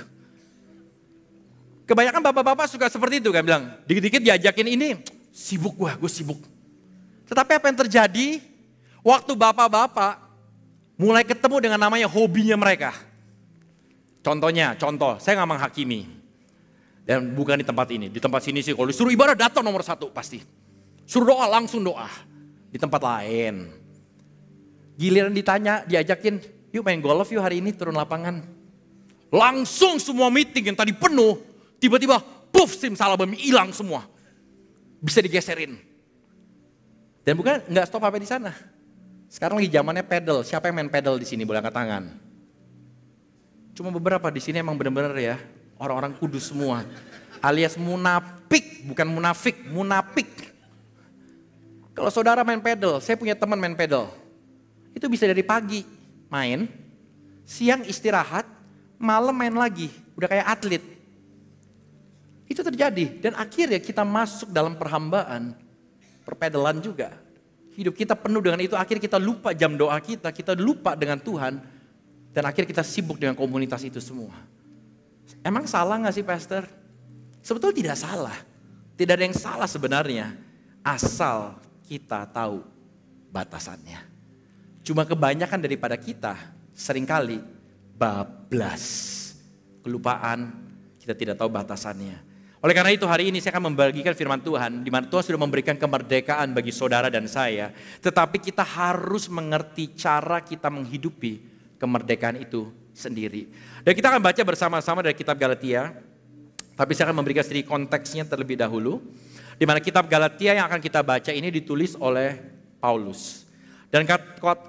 Speaker 10: Kebanyakan bapak-bapak suka seperti itu kan bilang, dikit-dikit diajakin ini, sibuk gue sibuk. Tetapi apa yang terjadi? Waktu bapak-bapak mulai ketemu dengan namanya hobinya mereka. Contoh, saya nggak menghakimi. Dan bukan di tempat ini, di tempat sini sih kalau disuruh ibadah datang nomor 1 pasti. Suruh doa langsung doa. Di tempat lain. Giliran ditanya, diajakin, yuk main golf yuk hari ini turun lapangan. Langsung semua meeting yang tadi penuh, tiba-tiba puff simsalabim hilang semua. Bisa digeserin. Dan bukan nggak stop sampai di sana. Sekarang lagi zamannya pedal. Siapa yang main pedal di sini boleh angkat tangan? Cuma beberapa di sini emang benar-benar ya orang-orang kudus semua. Alias munafik, bukan munafik, munafik. Kalau saudara main pedal, saya punya teman main pedal. Itu bisa dari pagi main, siang istirahat, malam main lagi. Udah kayak atlet. Itu terjadi dan akhirnya kita masuk dalam perhambaan, perpedalan juga. Hidup kita penuh dengan itu, akhirnya kita lupa jam doa kita lupa dengan Tuhan. Dan akhirnya kita sibuk dengan komunitas itu semua. Emang salah gak sih pastor? Sebetulnya tidak salah. Tidak ada yang salah sebenarnya. Asal kita tahu batasannya. Cuma kebanyakan daripada kita seringkali bablas. Kelupaan, kita tidak tahu batasannya. Oleh karena itu hari ini saya akan membagikan firman Tuhan. Di mana Tuhan sudah memberikan kemerdekaan bagi saudara dan saya. Tetapi kita harus mengerti cara kita menghidupi kemerdekaan itu sendiri. Dan kita akan baca bersama-sama dari kitab Galatia. Tapi saya akan memberikan sedikit konteksnya terlebih dahulu. Di mana kitab Galatia yang akan kita baca ini ditulis oleh Paulus. Dan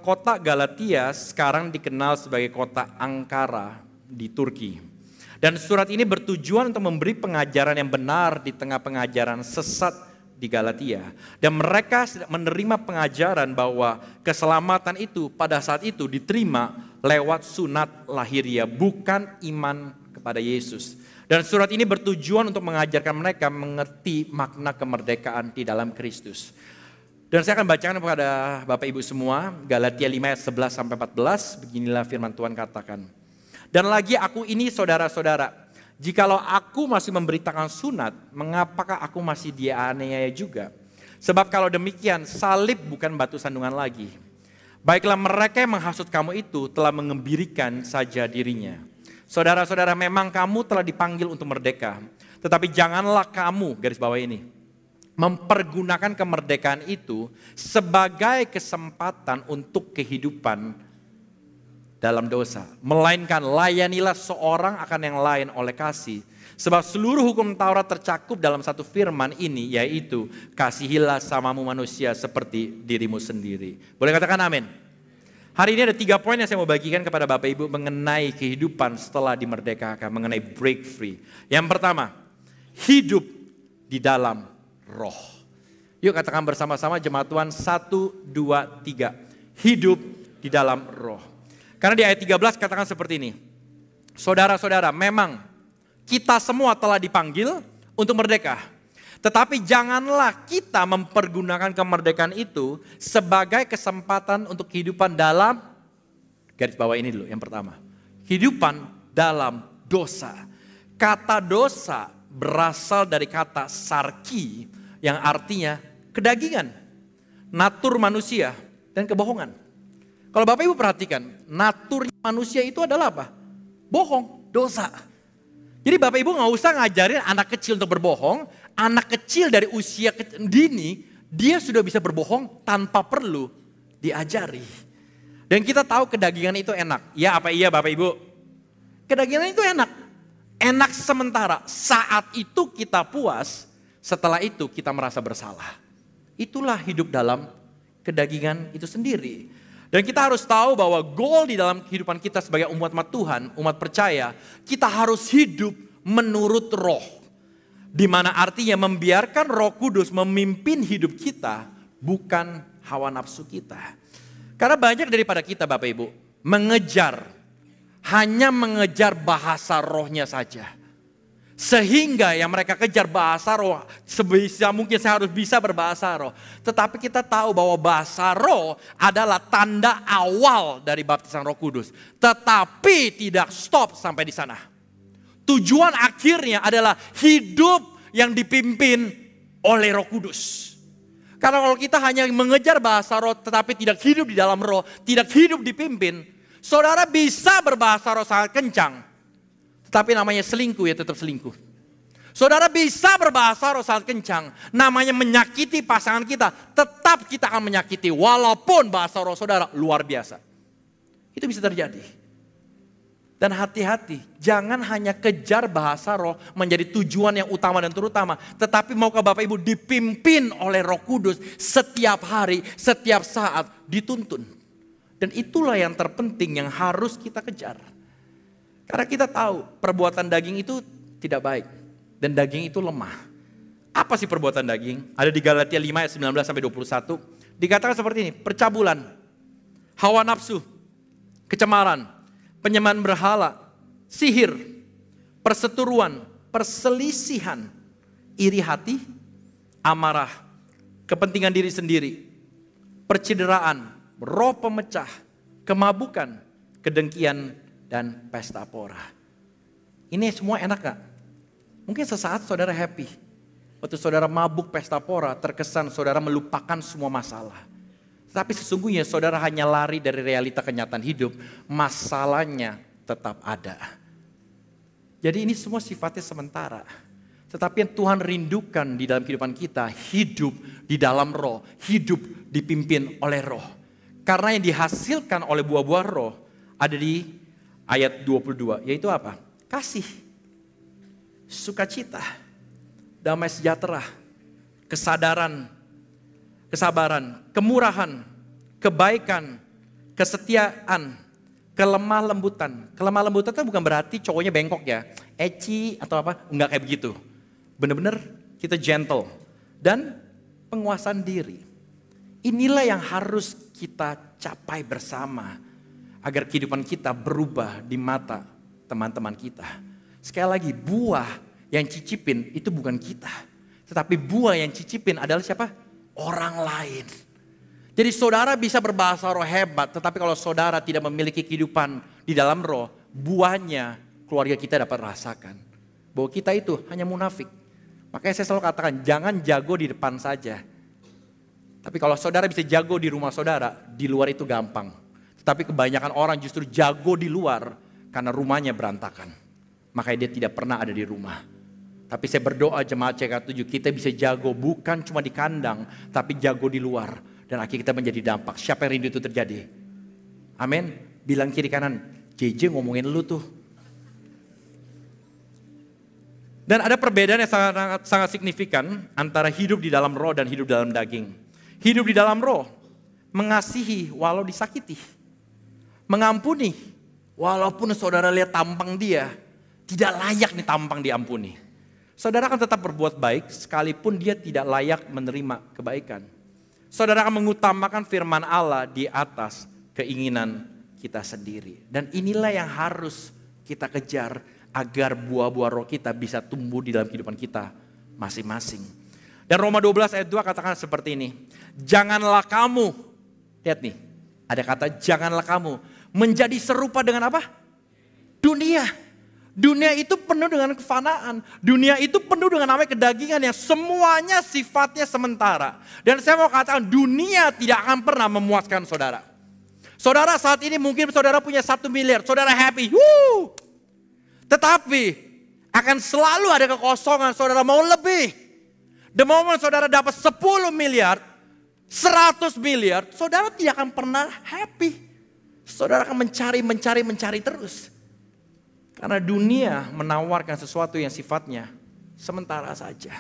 Speaker 10: kota Galatia sekarang dikenal sebagai kota Ankara di Turki. Dan surat ini bertujuan untuk memberi pengajaran yang benar di tengah pengajaran sesat di Galatia. Dan mereka menerima pengajaran bahwa keselamatan itu pada saat itu diterima lewat sunat lahiriah, bukan iman kepada Yesus. Dan surat ini bertujuan untuk mengajarkan mereka mengerti makna kemerdekaan di dalam Kristus. Dan saya akan bacakan kepada Bapak Ibu semua, Galatia 5 ayat 11 sampai 14, beginilah firman Tuhan katakan. Dan lagi aku ini saudara-saudara, jikalau aku masih memberitakan sunat, mengapakah aku masih dianiaya juga? Sebab kalau demikian, salib bukan batu sandungan lagi. Baiklah mereka yang menghasut kamu itu telah mengembirikan saja dirinya. Saudara-saudara, memang kamu telah dipanggil untuk merdeka. Tetapi janganlah kamu, garis bawah ini, mempergunakan kemerdekaan itu sebagai kesempatan untuk kehidupan dalam dosa. Melainkan layanilah seorang akan yang lain oleh kasih. Sebab seluruh hukum Taurat tercakup dalam satu firman ini, yaitu kasihilah samamu manusia seperti dirimu sendiri. Boleh katakan amin? Hari ini ada 3 poin yang saya mau bagikan kepada Bapak Ibu mengenai kehidupan setelah dimerdekakan, mengenai break free. Yang pertama, hidup di dalam roh. Yuk katakan bersama-sama jemaat Tuhan 1, 2, 3. Hidup di dalam roh. Karena di ayat 13 katakan seperti ini. Saudara-saudara, memang kita semua telah dipanggil untuk merdeka. Tetapi janganlah kita mempergunakan kemerdekaan itu sebagai kesempatan untuk kehidupan dalam, garis bawah ini dulu yang pertama. Kehidupan dalam dosa. Kata dosa berasal dari kata sarki yang artinya kedagingan, natur manusia dan kebohongan. Kalau Bapak Ibu perhatikan, naturnya manusia itu adalah apa? Bohong, dosa. Jadi Bapak Ibu gak usah ngajarin anak kecil untuk berbohong. Anak kecil dari usia dini, dia sudah bisa berbohong tanpa perlu diajari. Dan kita tahu kedagingan itu enak. Ya apa iya Bapak Ibu? Kedagingan itu enak. Enak sementara, saat itu kita puas, setelah itu kita merasa bersalah. Itulah hidup dalam kedagingan itu sendiri. Dan kita harus tahu bahwa goal di dalam kehidupan kita sebagai umat Tuhan, umat percaya, kita harus hidup menurut roh. Di mana artinya membiarkan Roh Kudus memimpin hidup kita, bukan hawa nafsu kita. Karena banyak daripada kita Bapak Ibu hanya mengejar bahasa rohnya saja. Sehingga yang mereka kejar bahasa roh, sebisa mungkin saya harus bisa berbahasa roh. Tetapi kita tahu bahwa bahasa roh adalah tanda awal dari baptisan Roh Kudus. Tetapi tidak stop sampai di sana. Tujuan akhirnya adalah hidup yang dipimpin oleh Roh Kudus. Karena kalau kita hanya mengejar bahasa roh tetapi tidak hidup di dalam roh, tidak hidup dipimpin, saudara bisa berbahasa roh sangat kencang. Tapi namanya selingkuh ya tetap selingkuh. Saudara bisa berbahasa roh sangat kencang. Namanya menyakiti pasangan kita. Tetap kita akan menyakiti. Walaupun bahasa roh saudara luar biasa. Itu bisa terjadi. Dan hati-hati. Jangan hanya kejar bahasa roh menjadi tujuan yang utama dan terutama. Tetapi maukah Bapak Ibu dipimpin oleh Roh Kudus setiap hari, setiap saat dituntun. Dan itulah yang terpenting yang harus kita kejar. Karena kita tahu perbuatan daging itu tidak baik. Dan daging itu lemah. Apa sih perbuatan daging? Ada di Galatia 5 ayat 19 sampai 21. Dikatakan seperti ini. Percabulan, hawa nafsu, kecemaran, penyembahan berhala, sihir, perseteruan, perselisihan, iri hati, amarah, kepentingan diri sendiri, percideraan, roh pemecah, kemabukan, kedengkian, dan pesta pora. Ini semua enak gak? Mungkin sesaat saudara happy. Waktu saudara mabuk pesta pora, terkesan saudara melupakan semua masalah. Tapi sesungguhnya saudara hanya lari dari realita kenyataan hidup, masalahnya tetap ada. Jadi ini semua sifatnya sementara. Tetapi yang Tuhan rindukan di dalam kehidupan kita, hidup di dalam roh, hidup dipimpin oleh roh. Karena yang dihasilkan oleh buah-buah roh ada di ayat 22, yaitu apa? Kasih, sukacita, damai sejahtera, kesadaran, kesabaran, kemurahan, kebaikan, kesetiaan, kelemah lembutan. Kelemah lembutan itu bukan berarti cowoknya bengkok ya, eci atau apa, enggak kayak begitu. Benar-benar kita gentle. Dan penguasaan diri. Inilah yang harus kita capai bersama. Agar kehidupan kita berubah di mata teman-teman kita. Sekali lagi, buah yang cicipin itu bukan kita. Tetapi buah yang cicipin adalah siapa? orang lain. Jadi saudara bisa berbahasa roh hebat, tetapi kalau saudara tidak memiliki kehidupan di dalam roh, buahnya keluarga kita dapat rasakan. Bahwa kita itu hanya munafik. Makanya saya selalu katakan, jangan jago di depan saja. Tapi kalau saudara bisa jago di rumah saudara, di luar itu gampang. Tetapi kebanyakan orang justru jago di luar karena rumahnya berantakan. Makanya dia tidak pernah ada di rumah. Tapi saya berdoa jemaat CK7, kita bisa jago bukan cuma di kandang, tapi jago di luar. Dan akhirnya kita menjadi dampak. Siapa yang rindu itu terjadi? Amin. Bilang kiri kanan, JJ ngomongin lu tuh. Dan ada perbedaan yang sangat signifikan antara hidup di dalam roh dan hidup dalam daging. Hidup di dalam roh, mengasihi walau disakiti. Mengampuni, walaupun saudara lihat tampang dia, tidak layak nih tampang diampuni. Saudara akan tetap berbuat baik sekalipun dia tidak layak menerima kebaikan. Saudara akan mengutamakan firman Allah di atas keinginan kita sendiri. Dan inilah yang harus kita kejar agar buah-buah roh kita bisa tumbuh di dalam kehidupan kita masing-masing. Dan Roma 12 ayat 2 katakan seperti ini. Janganlah kamu, lihat nih, ada kata janganlah kamu menjadi serupa dengan apa? Dunia. Dunia itu penuh dengan kefanaan. Dunia itu penuh dengan namanya kedagingan yang semuanya sifatnya sementara. Dan saya mau katakan dunia tidak akan pernah memuaskan saudara. Saudara saat ini mungkin saudara punya 1 miliar, saudara happy. Woo! Tetapi akan selalu ada kekosongan, saudara mau lebih. The moment saudara dapat 10 miliar, 100 miliar, saudara tidak akan pernah happy. Saudara akan mencari terus. Karena dunia menawarkan sesuatu yang sifatnya sementara saja.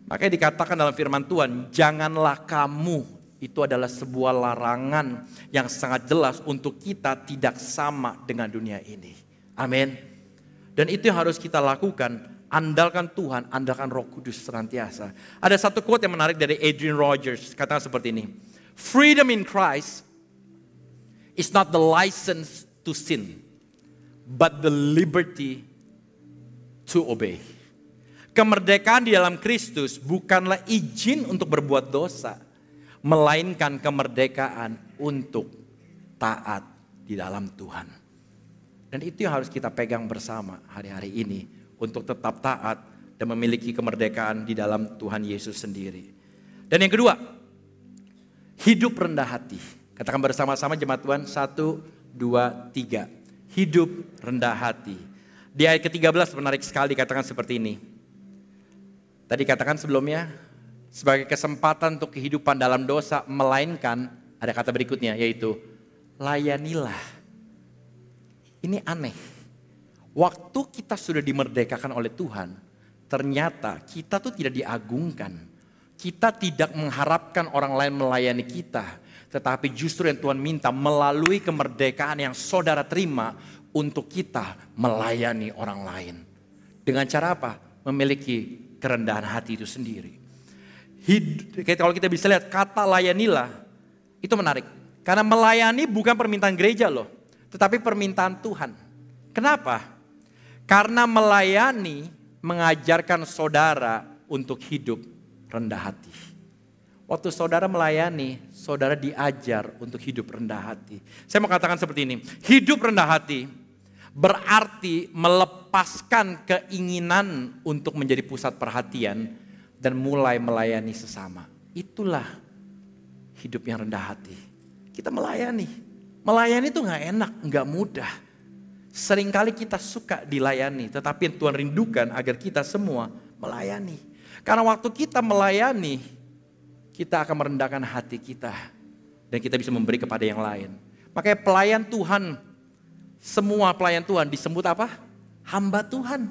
Speaker 10: Makanya dikatakan dalam firman Tuhan, janganlah kamu, itu adalah sebuah larangan yang sangat jelas untuk kita tidak sama dengan dunia ini. Amin. Dan itu yang harus kita lakukan, andalkan Tuhan, andalkan Roh Kudus senantiasa. Ada satu quote yang menarik dari Adrian Rogers, katakan seperti ini. Freedom in Christ is not the license to sin, but the liberty to obey. Kemerdekaan di dalam Kristus bukanlah izin untuk berbuat dosa, melainkan kemerdekaan untuk taat di dalam Tuhan. Dan itu yang harus kita pegang bersama hari-hari ini untuk tetap taat dan memiliki kemerdekaan di dalam Tuhan Yesus sendiri. Dan yang kedua, hidup rendah hati. Katakan bersama-sama jemaat Tuhan, 1, 2, 3. Hidup rendah hati. Di ayat ke-13 menarik sekali katakan seperti ini. Tadi katakan sebelumnya, sebagai kesempatan untuk kehidupan dalam dosa, melainkan, ada kata berikutnya yaitu, layanilah. Ini aneh. Waktu kita sudah dimerdekakan oleh Tuhan, ternyata kita tuh tidak diagungkan. Kita tidak mengharapkan orang lain melayani kita. Tetapi justru yang Tuhan minta melalui kemerdekaan yang saudara terima untuk kita melayani orang lain. Dengan cara apa? Memiliki kerendahan hati itu sendiri. Kalau kita bisa lihat kata layanilah itu menarik. Karena melayani bukan permintaan gereja loh. Tetapi permintaan Tuhan. Kenapa? Karena melayani mengajarkan saudara untuk hidup rendah hati. Waktu saudara melayani, saudara diajar untuk hidup rendah hati. Saya mau katakan seperti ini, hidup rendah hati berarti melepaskan keinginan untuk menjadi pusat perhatian dan mulai melayani sesama. Itulah hidup yang rendah hati. Kita melayani. Melayani itu gak enak, gak mudah. Seringkali kita suka dilayani, tetapi yang Tuhan rindukan agar kita semua melayani. Karena waktu kita melayani, kita akan merendahkan hati kita. Dan kita bisa memberi kepada yang lain. Makanya pelayan Tuhan, semua pelayan Tuhan disebut apa? Hamba Tuhan.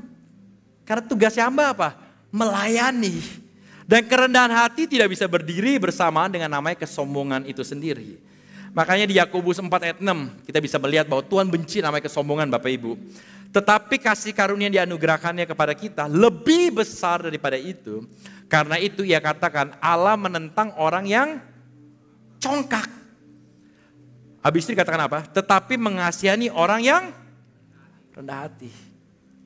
Speaker 10: Karena tugasnya hamba apa? Melayani. Dan kerendahan hati tidak bisa berdiri bersamaan dengan namanya kesombongan itu sendiri. Makanya di Yakobus 4 ayat 6 kita bisa melihat bahwa Tuhan benci namanya kesombongan Bapak Ibu. Tetapi kasih karunia yang dianugerahkannya kepada kita lebih besar daripada itu. Karena itu ia katakan Allah menentang orang yang congkak. Habis itu dikatakan apa? Tetapi mengasihani orang yang rendah hati.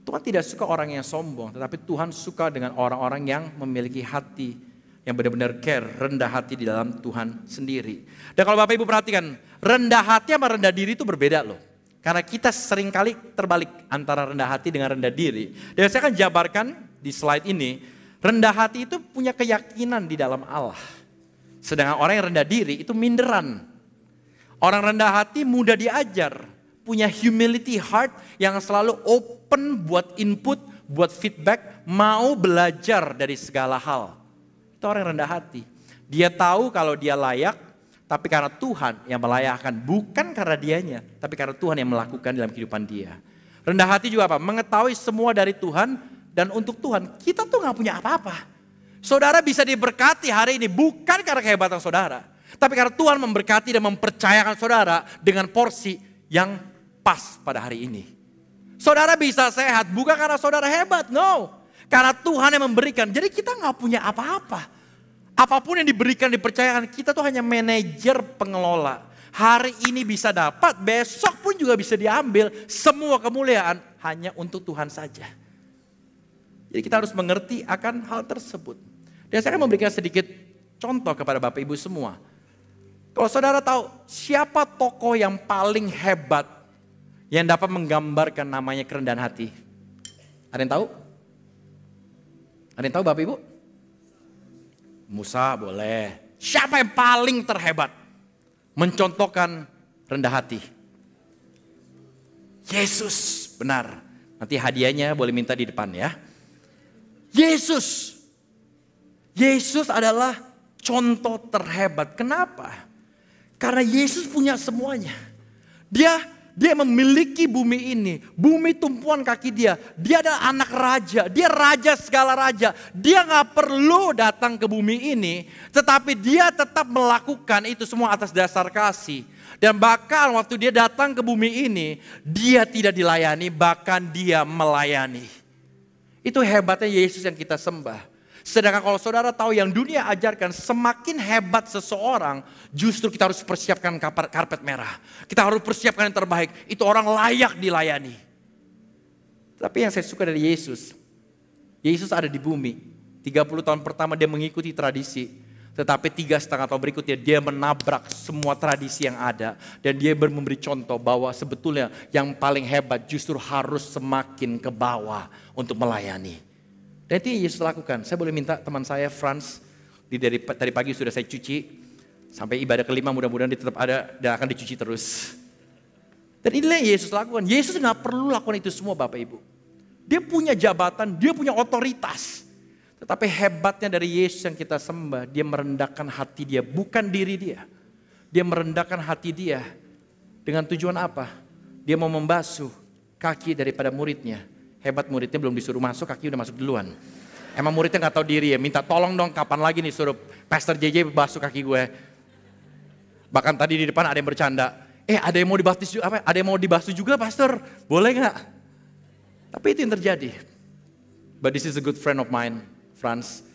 Speaker 10: Tuhan tidak suka orang yang sombong, tetapi Tuhan suka dengan orang-orang yang memiliki hati yang benar-benar care, rendah hati di dalam Tuhan sendiri. Dan kalau Bapak Ibu perhatikan, rendah hati sama rendah diri itu berbeda loh. Karena kita seringkali terbalik antara rendah hati dengan rendah diri. Dan saya akan jabarkan di slide ini, rendah hati itu punya keyakinan di dalam Allah. Sedangkan orang yang rendah diri itu minderan. Orang rendah hati mudah diajar, punya humility heart yang selalu open buat input, buat feedback, mau belajar dari segala hal. Itu orang yang rendah hati. Dia tahu kalau dia layak, tapi karena Tuhan yang melayakkan, bukan karena dianya, tapi karena Tuhan yang melakukan dalam kehidupan dia. Rendah hati juga apa? Mengetahui semua dari Tuhan dan untuk Tuhan. Kita tuh gak punya apa-apa. Saudara bisa diberkati hari ini bukan karena kehebatan saudara, tapi karena Tuhan memberkati dan mempercayakan saudara dengan porsi yang pas pada hari ini. Saudara bisa sehat bukan karena saudara hebat, no. Karena Tuhan yang memberikan, jadi kita gak punya apa-apa. Apapun yang diberikan, dipercayakan, kita tuh hanya manajer pengelola. Hari ini bisa dapat, besok pun juga bisa diambil. Semua kemuliaan hanya untuk Tuhan saja. Jadi kita harus mengerti akan hal tersebut. Dan saya akan memberikan sedikit contoh kepada Bapak Ibu semua. Kalau saudara tahu siapa tokoh yang paling hebat yang dapat menggambarkan namanya kerendahan hati? Ada yang tahu? Ada yang tahu Bapak Ibu? Musa boleh. Siapa yang paling terhebat mencontohkan rendah hati? Yesus, benar. Nanti hadiahnya boleh minta di depan ya. Yesus. Yesus adalah contoh terhebat. Kenapa? Karena Yesus punya semuanya. Dia memiliki bumi ini, bumi tumpuan kaki dia. Dia adalah anak raja, dia raja segala raja. Dia gak perlu datang ke bumi ini, tetapi dia tetap melakukan itu semua atas dasar kasih. Dan bahkan waktu dia datang ke bumi ini, dia tidak dilayani, bahkan dia melayani. Itu hebatnya Yesus yang kita sembah. Sedangkan kalau saudara tahu yang dunia ajarkan, semakin hebat seseorang, justru kita harus persiapkan karpet merah. Kita harus persiapkan yang terbaik, itu orang layak dilayani. Tapi yang saya suka dari Yesus, Yesus ada di bumi. 30 tahun pertama dia mengikuti tradisi. Tetapi 3,5 tahun berikutnya dia menabrak semua tradisi yang ada. Dan dia memberi contoh bahwa sebetulnya yang paling hebat justru harus semakin ke bawah untuk melayani. Dan itu yang Yesus lakukan. Saya boleh minta teman saya Frans, dari pagi sudah saya cuci, sampai ibadah kelima mudah-mudahan dia tetap ada dan akan dicuci terus. Dan inilah yang Yesus lakukan. Yesus gak perlu lakukan itu semua Bapak Ibu. Dia punya jabatan, dia punya otoritas. Tetapi hebatnya dari Yesus yang kita sembah, dia merendahkan hati dia, bukan diri dia. Dia merendahkan hati dia dengan tujuan apa? Dia mau membasuh kaki daripada muridnya. Hebat muridnya belum disuruh masuk, kaki udah masuk duluan. Emang muridnya gak tahu diri ya, minta tolong dong kapan lagi nih suruh Pastor JJ basuh kaki gue. Bahkan tadi di depan ada yang bercanda, ada yang mau dibaptis juga, ada yang mau dibasuh juga Pastor, boleh gak? Tapi itu yang terjadi. But this is a good friend of mine, Frans.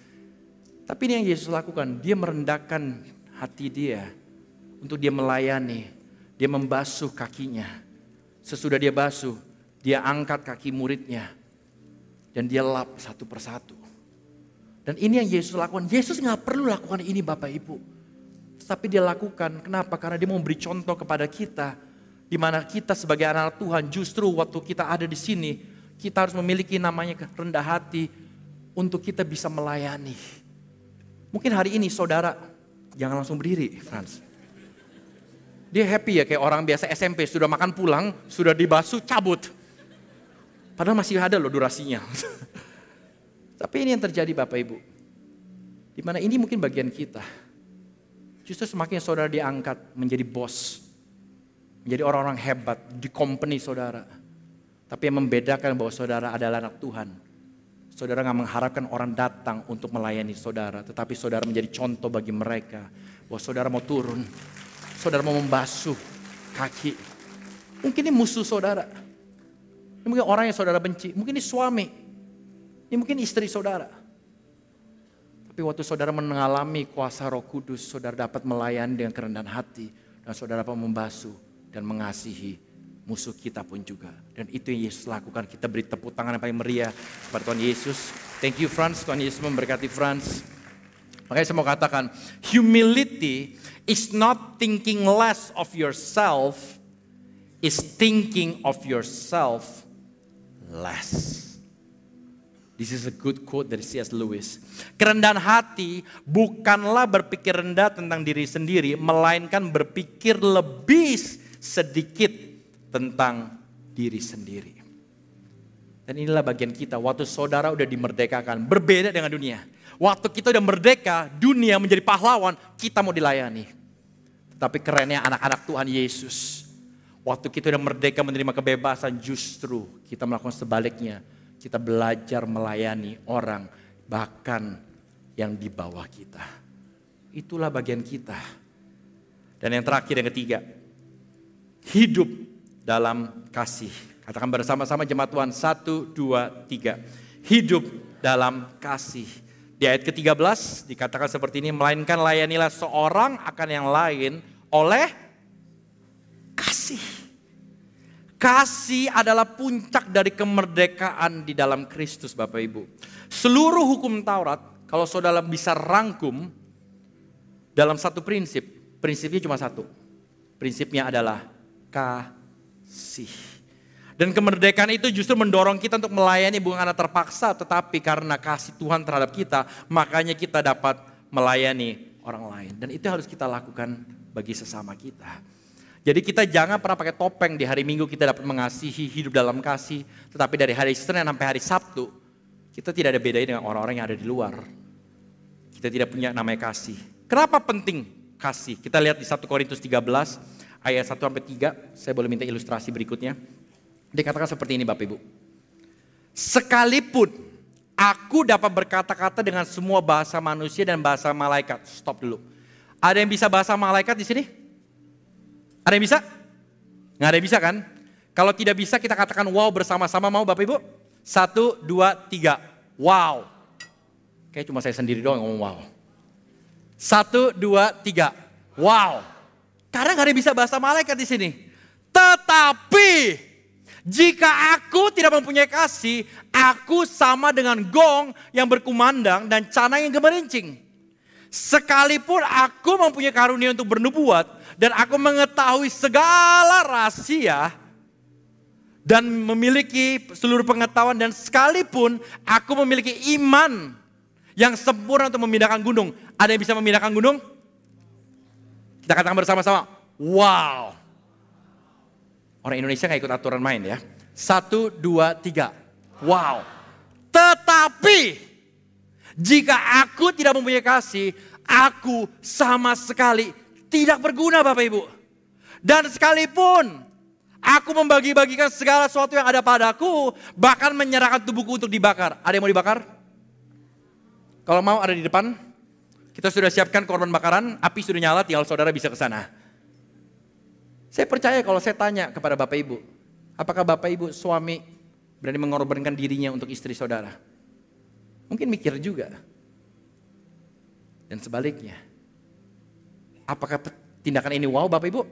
Speaker 10: Tapi ini yang Yesus lakukan, dia merendahkan hati dia untuk dia melayani, dia membasuh kakinya. Sesudah dia basuh, dia angkat kaki muridnya dan dia lap satu persatu. Dan ini yang Yesus lakukan. Yesus gak perlu lakukan ini Bapak Ibu. Tapi dia lakukan, kenapa? Karena dia mau memberi contoh kepada kita. Di mana kita sebagai anak Tuhan justru waktu kita ada di sini, kita harus memiliki namanya rendah hati untuk kita bisa melayani. Mungkin hari ini saudara, jangan langsung berdiri Frans. Dia happy ya kayak orang biasa SMP, sudah makan pulang, sudah dibasuh, cabut. Padahal masih ada loh durasinya. Tapi ini yang terjadi Bapak Ibu. Dimana ini mungkin bagian kita. Justru semakin saudara diangkat menjadi bos. Menjadi orang-orang hebat di company saudara. Tapi yang membedakan bahwa saudara adalah anak Tuhan. Saudara gak mengharapkan orang datang untuk melayani saudara. Tetapi saudara menjadi contoh bagi mereka. Bahwa saudara mau turun. Saudara mau membasuh kaki. Mungkin ini musuh saudara. Ini mungkin orang yang saudara benci, mungkin ini suami, ini mungkin istri saudara. Tapi waktu saudara mengalami kuasa Roh Kudus, saudara dapat melayani dengan kerendahan hati. Dan saudara dapat membasuh dan mengasihi musuh kita pun juga. Dan itu yang Yesus lakukan, kita beri tepuk tangan yang paling meriah kepada Tuhan Yesus. Thank you Frans, Tuhan Yesus memberkati Frans. Makanya saya mau katakan, humility is not thinking less of yourself, is thinking of yourself less. This is a good quote dari C.S. Lewis. Kerendahan hati bukanlah berpikir rendah tentang diri sendiri, melainkan berpikir lebih sedikit tentang diri sendiri. Dan inilah bagian kita, waktu saudara udah dimerdekakan, berbeda dengan dunia. Waktu kita udah merdeka, dunia menjadi pahlawan, kita mau dilayani. Tapi kerennya anak-anak Tuhan Yesus, waktu kita udah merdeka menerima kebebasan, justru kita melakukan sebaliknya. Kita belajar melayani orang, bahkan yang di bawah kita. Itulah bagian kita. Dan yang terakhir, yang ketiga, hidup dalam kasih. Katakan bersama-sama jemaat Tuhan, 1, 2, 3. Hidup dalam kasih. Di ayat ke-13 dikatakan seperti ini, melainkan layanilah seorang akan yang lain oleh kasih. Kasih adalah puncak dari kemerdekaan di dalam Kristus, Bapak Ibu. Seluruh hukum Taurat, kalau saudara bisa rangkum dalam satu prinsip, prinsipnya cuma satu. Prinsipnya adalah kasih. Dan kemerdekaan itu justru mendorong kita untuk melayani bukan karena terpaksa, tetapi karena kasih Tuhan terhadap kita, makanya kita dapat melayani orang lain. Dan itu harus kita lakukan bagi sesama kita. Jadi kita jangan pernah pakai topeng di hari Minggu kita dapat mengasihi, hidup dalam kasih. Tetapi dari hari Senin sampai hari Sabtu, kita tidak ada bedanya dengan orang-orang yang ada di luar. Kita tidak punya namanya kasih. Kenapa penting kasih? Kita lihat di 1 Korintus 13 ayat 1-3. Saya boleh minta ilustrasi berikutnya. Dikatakan seperti ini Bapak Ibu. Sekalipun aku dapat berkata-kata dengan semua bahasa manusia dan bahasa malaikat. Stop dulu. Ada yang bisa bahasa malaikat di sini? Ada yang bisa? Nggak ada yang bisa kan? Kalau tidak bisa kita katakan wow bersama-sama, mau Bapak Ibu? 1, 2, 3. Wow. Kayak cuma saya sendiri doang ngomong wow. 1, 2, 3. Wow. Karena nggak ada yang bisa bahasa malaikat di sini. Tetapi jika aku tidak mempunyai kasih, aku sama dengan gong yang berkumandang dan canang yang gemerincing. Sekalipun aku mempunyai karunia untuk bernubuat dan aku mengetahui segala rahasia dan memiliki seluruh pengetahuan, dan sekalipun aku memiliki iman yang sempurna untuk memindahkan gunung. Ada yang bisa memindahkan gunung? Kita katakan bersama-sama, wow. Orang Indonesia gak ikut aturan main ya. 1, 2, 3. Wow. Tetapi jika aku tidak mempunyai kasih, aku sama sekali tidak berguna Bapak Ibu. Dan sekalipun aku membagi-bagikan segala sesuatu yang ada padaku, bahkan menyerahkan tubuhku untuk dibakar. Ada yang mau dibakar? Kalau mau ada di depan. Kita sudah siapkan korban bakaran, api sudah nyala, tinggal saudara bisa ke sana. Saya percaya kalau saya tanya kepada Bapak Ibu, apakah Bapak Ibu suami berani mengorbankan dirinya untuk istri saudara? Mungkin mikir juga. Dan sebaliknya, apakah tindakan ini wow Bapak Ibu?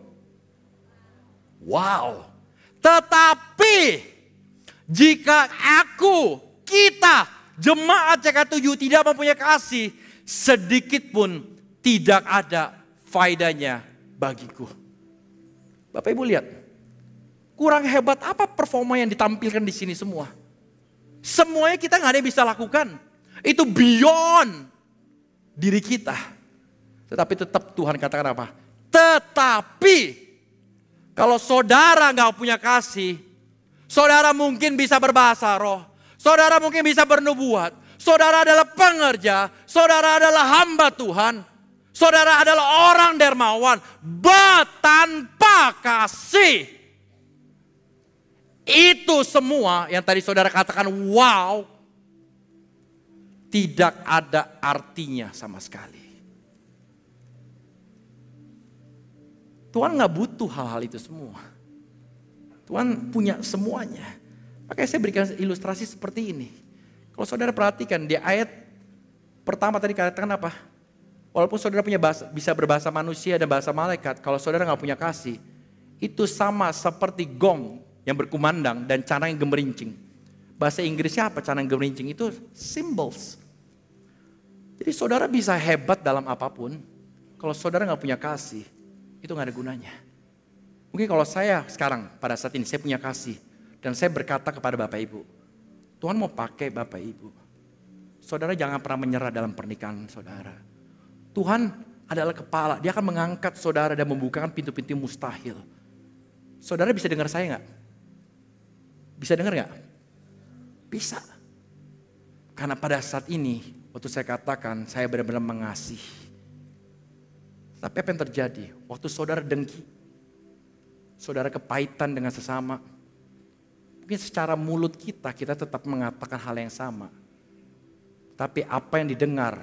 Speaker 10: Wow. Tetapi jika kita, jemaat CK7 tidak mempunyai kasih, sedikit pun tidak ada faedahnya bagiku. Bapak Ibu lihat, kurang hebat apa performa yang ditampilkan di sini semua? Semuanya kita nggak ada yang bisa lakukan. Itu beyond diri kita. Tetapi tetap Tuhan katakan apa? Tetapi kalau saudara nggak punya kasih, saudara mungkin bisa berbahasa roh, saudara mungkin bisa bernubuat, saudara adalah pengerja, saudara adalah hamba Tuhan, saudara adalah orang dermawan, tanpa kasih. Itu semua yang tadi saudara katakan wow, tidak ada artinya sama sekali. Tuhan gak butuh hal-hal itu semua. Tuhan punya semuanya. Makanya saya berikan ilustrasi seperti ini. Kalau saudara perhatikan di ayat pertama tadi katakan apa? Walaupun saudara punya bisa berbahasa manusia dan bahasa malaikat, kalau saudara gak punya kasih, itu sama seperti gong yang berkumandang dan canang yang gemerincing. Bahasa Inggrisnya apa canang gemerincing? Itu symbols. Jadi saudara bisa hebat dalam apapun, kalau saudara gak punya kasih, itu gak ada gunanya. Mungkin kalau saya sekarang pada saat ini saya punya kasih, dan saya berkata kepada Bapak Ibu, Tuhan mau pakai Bapak Ibu. Saudara jangan pernah menyerah dalam pernikahan saudara. Tuhan adalah kepala, dia akan mengangkat saudara dan membukakan pintu-pintu mustahil. Saudara bisa dengar saya gak? Bisa dengar gak? Bisa. Karena pada saat ini, waktu saya katakan saya benar-benar mengasihi. Tapi apa yang terjadi? Waktu saudara dengki, saudara kepahitan dengan sesama. Mungkin secara mulut kita tetap mengatakan hal yang sama. Tapi apa yang didengar,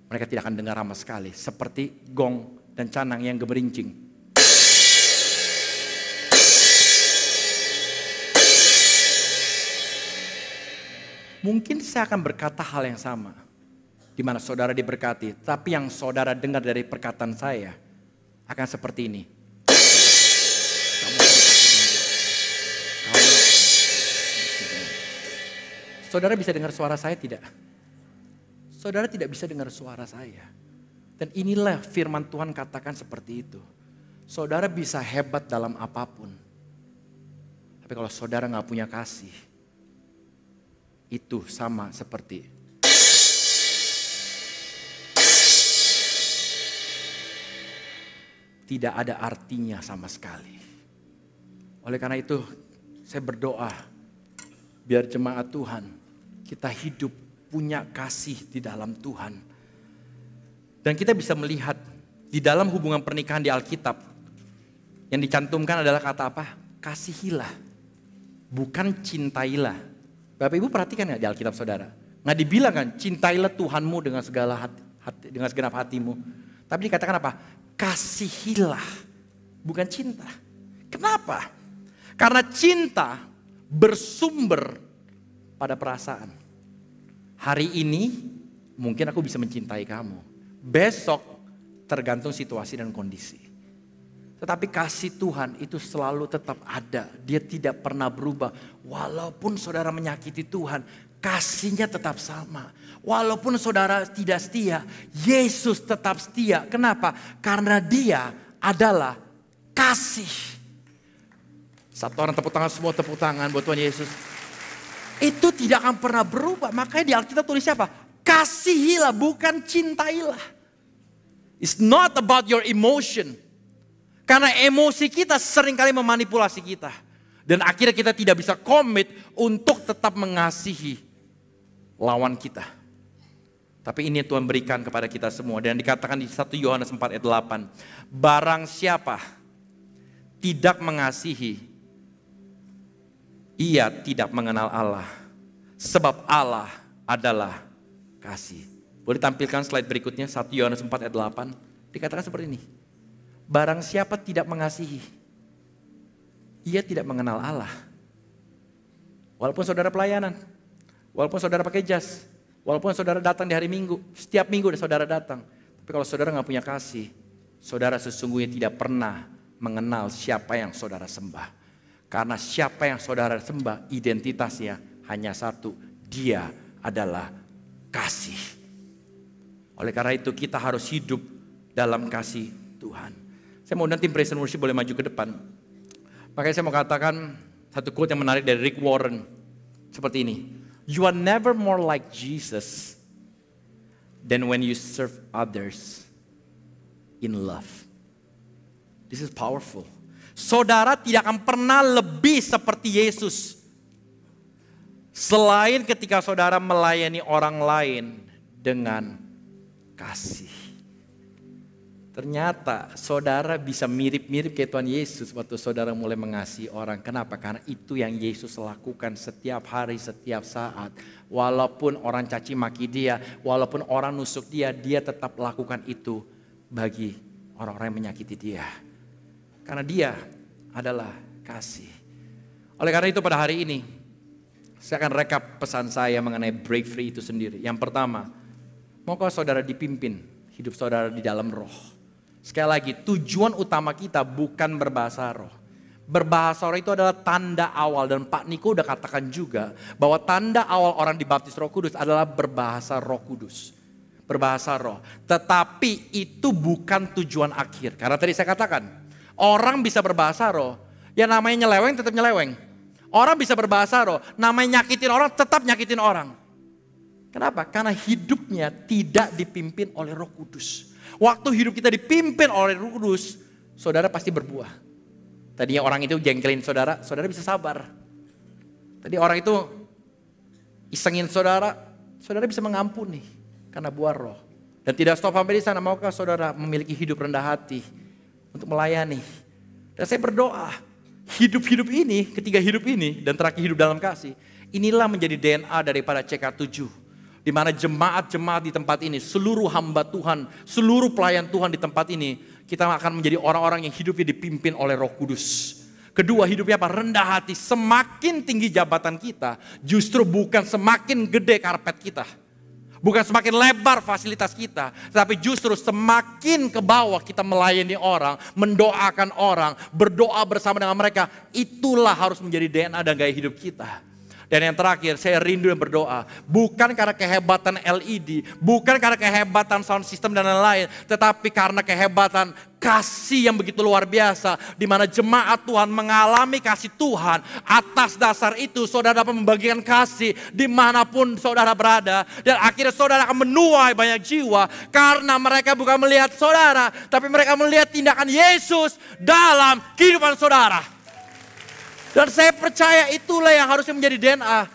Speaker 10: mereka tidak akan dengar sama sekali. Seperti gong dan canang yang gemerincing. Mungkin saya akan berkata hal yang sama. Di mana saudara diberkati. Tapi yang saudara dengar dari perkataan saya akan seperti ini. Saudara bisa dengar suara saya tidak? Saudara tidak bisa dengar suara saya. Dan inilah firman Tuhan katakan seperti itu. Saudara bisa hebat dalam apapun. Tapi kalau saudara gak punya kasih, itu sama seperti tidak ada artinya sama sekali. Oleh karena itu saya berdoa biar jemaat Tuhan kita hidup punya kasih di dalam Tuhan. Dan kita bisa melihat di dalam hubungan pernikahan di Alkitab yang dicantumkan adalah kata apa? Kasihilah, bukan cintailah. Bapak Ibu perhatikan gak di Alkitab saudara? Nggak dibilang kan cintailah Tuhanmu dengan segala hati, dengan segenap hatimu. Tapi dikatakan apa? Kasihilah, bukan cinta. Kenapa? Karena cinta bersumber pada perasaan. Hari ini mungkin aku bisa mencintai kamu. Besok tergantung situasi dan kondisi. Tetapi kasih Tuhan itu selalu tetap ada. Dia tidak pernah berubah. Walaupun saudara menyakiti Tuhan, kasihnya tetap sama. Walaupun saudara tidak setia, Yesus tetap setia. Kenapa? Karena dia adalah kasih. Satu orang tepuk tangan, semua tepuk tangan buat Tuhan Yesus. Itu tidak akan pernah berubah. Makanya di Alkitab tulisnya apa? Kasihilah, bukan cintailah. It's not about your emotion. Karena emosi kita seringkali memanipulasi kita. Dan akhirnya kita tidak bisa komit untuk tetap mengasihi lawan kita. Tapi ini Tuhan berikan kepada kita semua. Dan dikatakan di 1 Yohanes 4 ayat 8. Barang siapa tidak mengasihi, ia tidak mengenal Allah. Sebab Allah adalah kasih. Boleh tampilkan slide berikutnya 1 Yohanes 4 ayat 8. Dikatakan seperti ini. Barang siapa tidak mengasihi, ia tidak mengenal Allah. Walaupun saudara pelayanan, walaupun saudara pakai jas, walaupun saudara datang di hari Minggu, setiap minggu saudara datang. Tapi kalau saudara gak punya kasih, saudara sesungguhnya tidak pernah mengenal siapa yang saudara sembah. Karena siapa yang saudara sembah, identitasnya hanya satu, dia adalah kasih. Oleh karena itu kita harus hidup dalam kasih Tuhan. Saya mau nanti praise and worship boleh maju ke depan. Makanya saya mau katakan satu quote yang menarik dari Rick Warren. Seperti ini. You are never more like Jesus than when you serve others in love. This is powerful. Saudara tidak akan pernah lebih seperti Yesus. Selain ketika saudara melayani orang lain dengan kasih. Ternyata saudara bisa mirip-mirip kayak Tuhan Yesus waktu saudara mulai mengasihi orang. Kenapa? Karena itu yang Yesus lakukan setiap hari, setiap saat. Walaupun orang caci maki dia, walaupun orang nusuk dia, dia tetap lakukan itu bagi orang-orang yang menyakiti dia. Karena dia adalah kasih. Oleh karena itu pada hari ini, saya akan rekap pesan saya mengenai break free itu sendiri. Yang pertama, maukah saudara dipimpin hidup saudara di dalam roh? Sekali lagi, tujuan utama kita bukan berbahasa roh. Berbahasa roh itu adalah tanda awal. Dan Pak Niko udah katakan juga bahwa tanda awal orang dibaptis Roh Kudus adalah berbahasa Roh Kudus. berbahasa roh. Tetapi itu bukan tujuan akhir. Karena tadi saya katakan, orang bisa berbahasa roh, ya namanya nyeleweng tetap nyeleweng. Orang bisa berbahasa roh, namanya nyakitin orang tetap nyakitin orang. Kenapa? Karena hidupnya tidak dipimpin oleh Roh Kudus. Waktu hidup kita dipimpin oleh Roh Kudus, saudara pasti berbuah. Tadinya orang itu jengkelin saudara, saudara bisa sabar. Tadi orang itu isengin saudara, saudara bisa mengampuni karena buah roh. Dan tidak stop sampai di sana, maukah saudara memiliki hidup rendah hati untuk melayani. Dan saya berdoa, hidup-hidup ini, ketiga hidup ini dan terakhir hidup dalam kasih, inilah menjadi DNA daripada CK7. Di mana jemaat-jemaat di tempat ini, seluruh hamba Tuhan, seluruh pelayan Tuhan di tempat ini, kita akan menjadi orang-orang yang hidupnya dipimpin oleh Roh Kudus. Kedua, hidupnya apa? Rendah hati. Semakin tinggi jabatan kita, justru bukan semakin gede karpet kita. Bukan semakin lebar fasilitas kita, tapi justru semakin ke bawah kita melayani orang, mendoakan orang, berdoa bersama dengan mereka. Itulah harus menjadi DNA dan gaya hidup kita. Dan yang terakhir, saya rindu dan berdoa. Bukan karena kehebatan LED, bukan karena kehebatan sound system dan lain-lain, tetapi karena kehebatan kasih yang begitu luar biasa. Di mana jemaat Tuhan mengalami kasih Tuhan. Atas dasar itu saudara dapat membagikan kasih dimanapun saudara berada. Dan akhirnya saudara akan menuai banyak jiwa. Karena mereka bukan melihat saudara, tapi mereka melihat tindakan Yesus dalam kehidupan saudara. Dan saya percaya itulah yang harusnya menjadi DNA.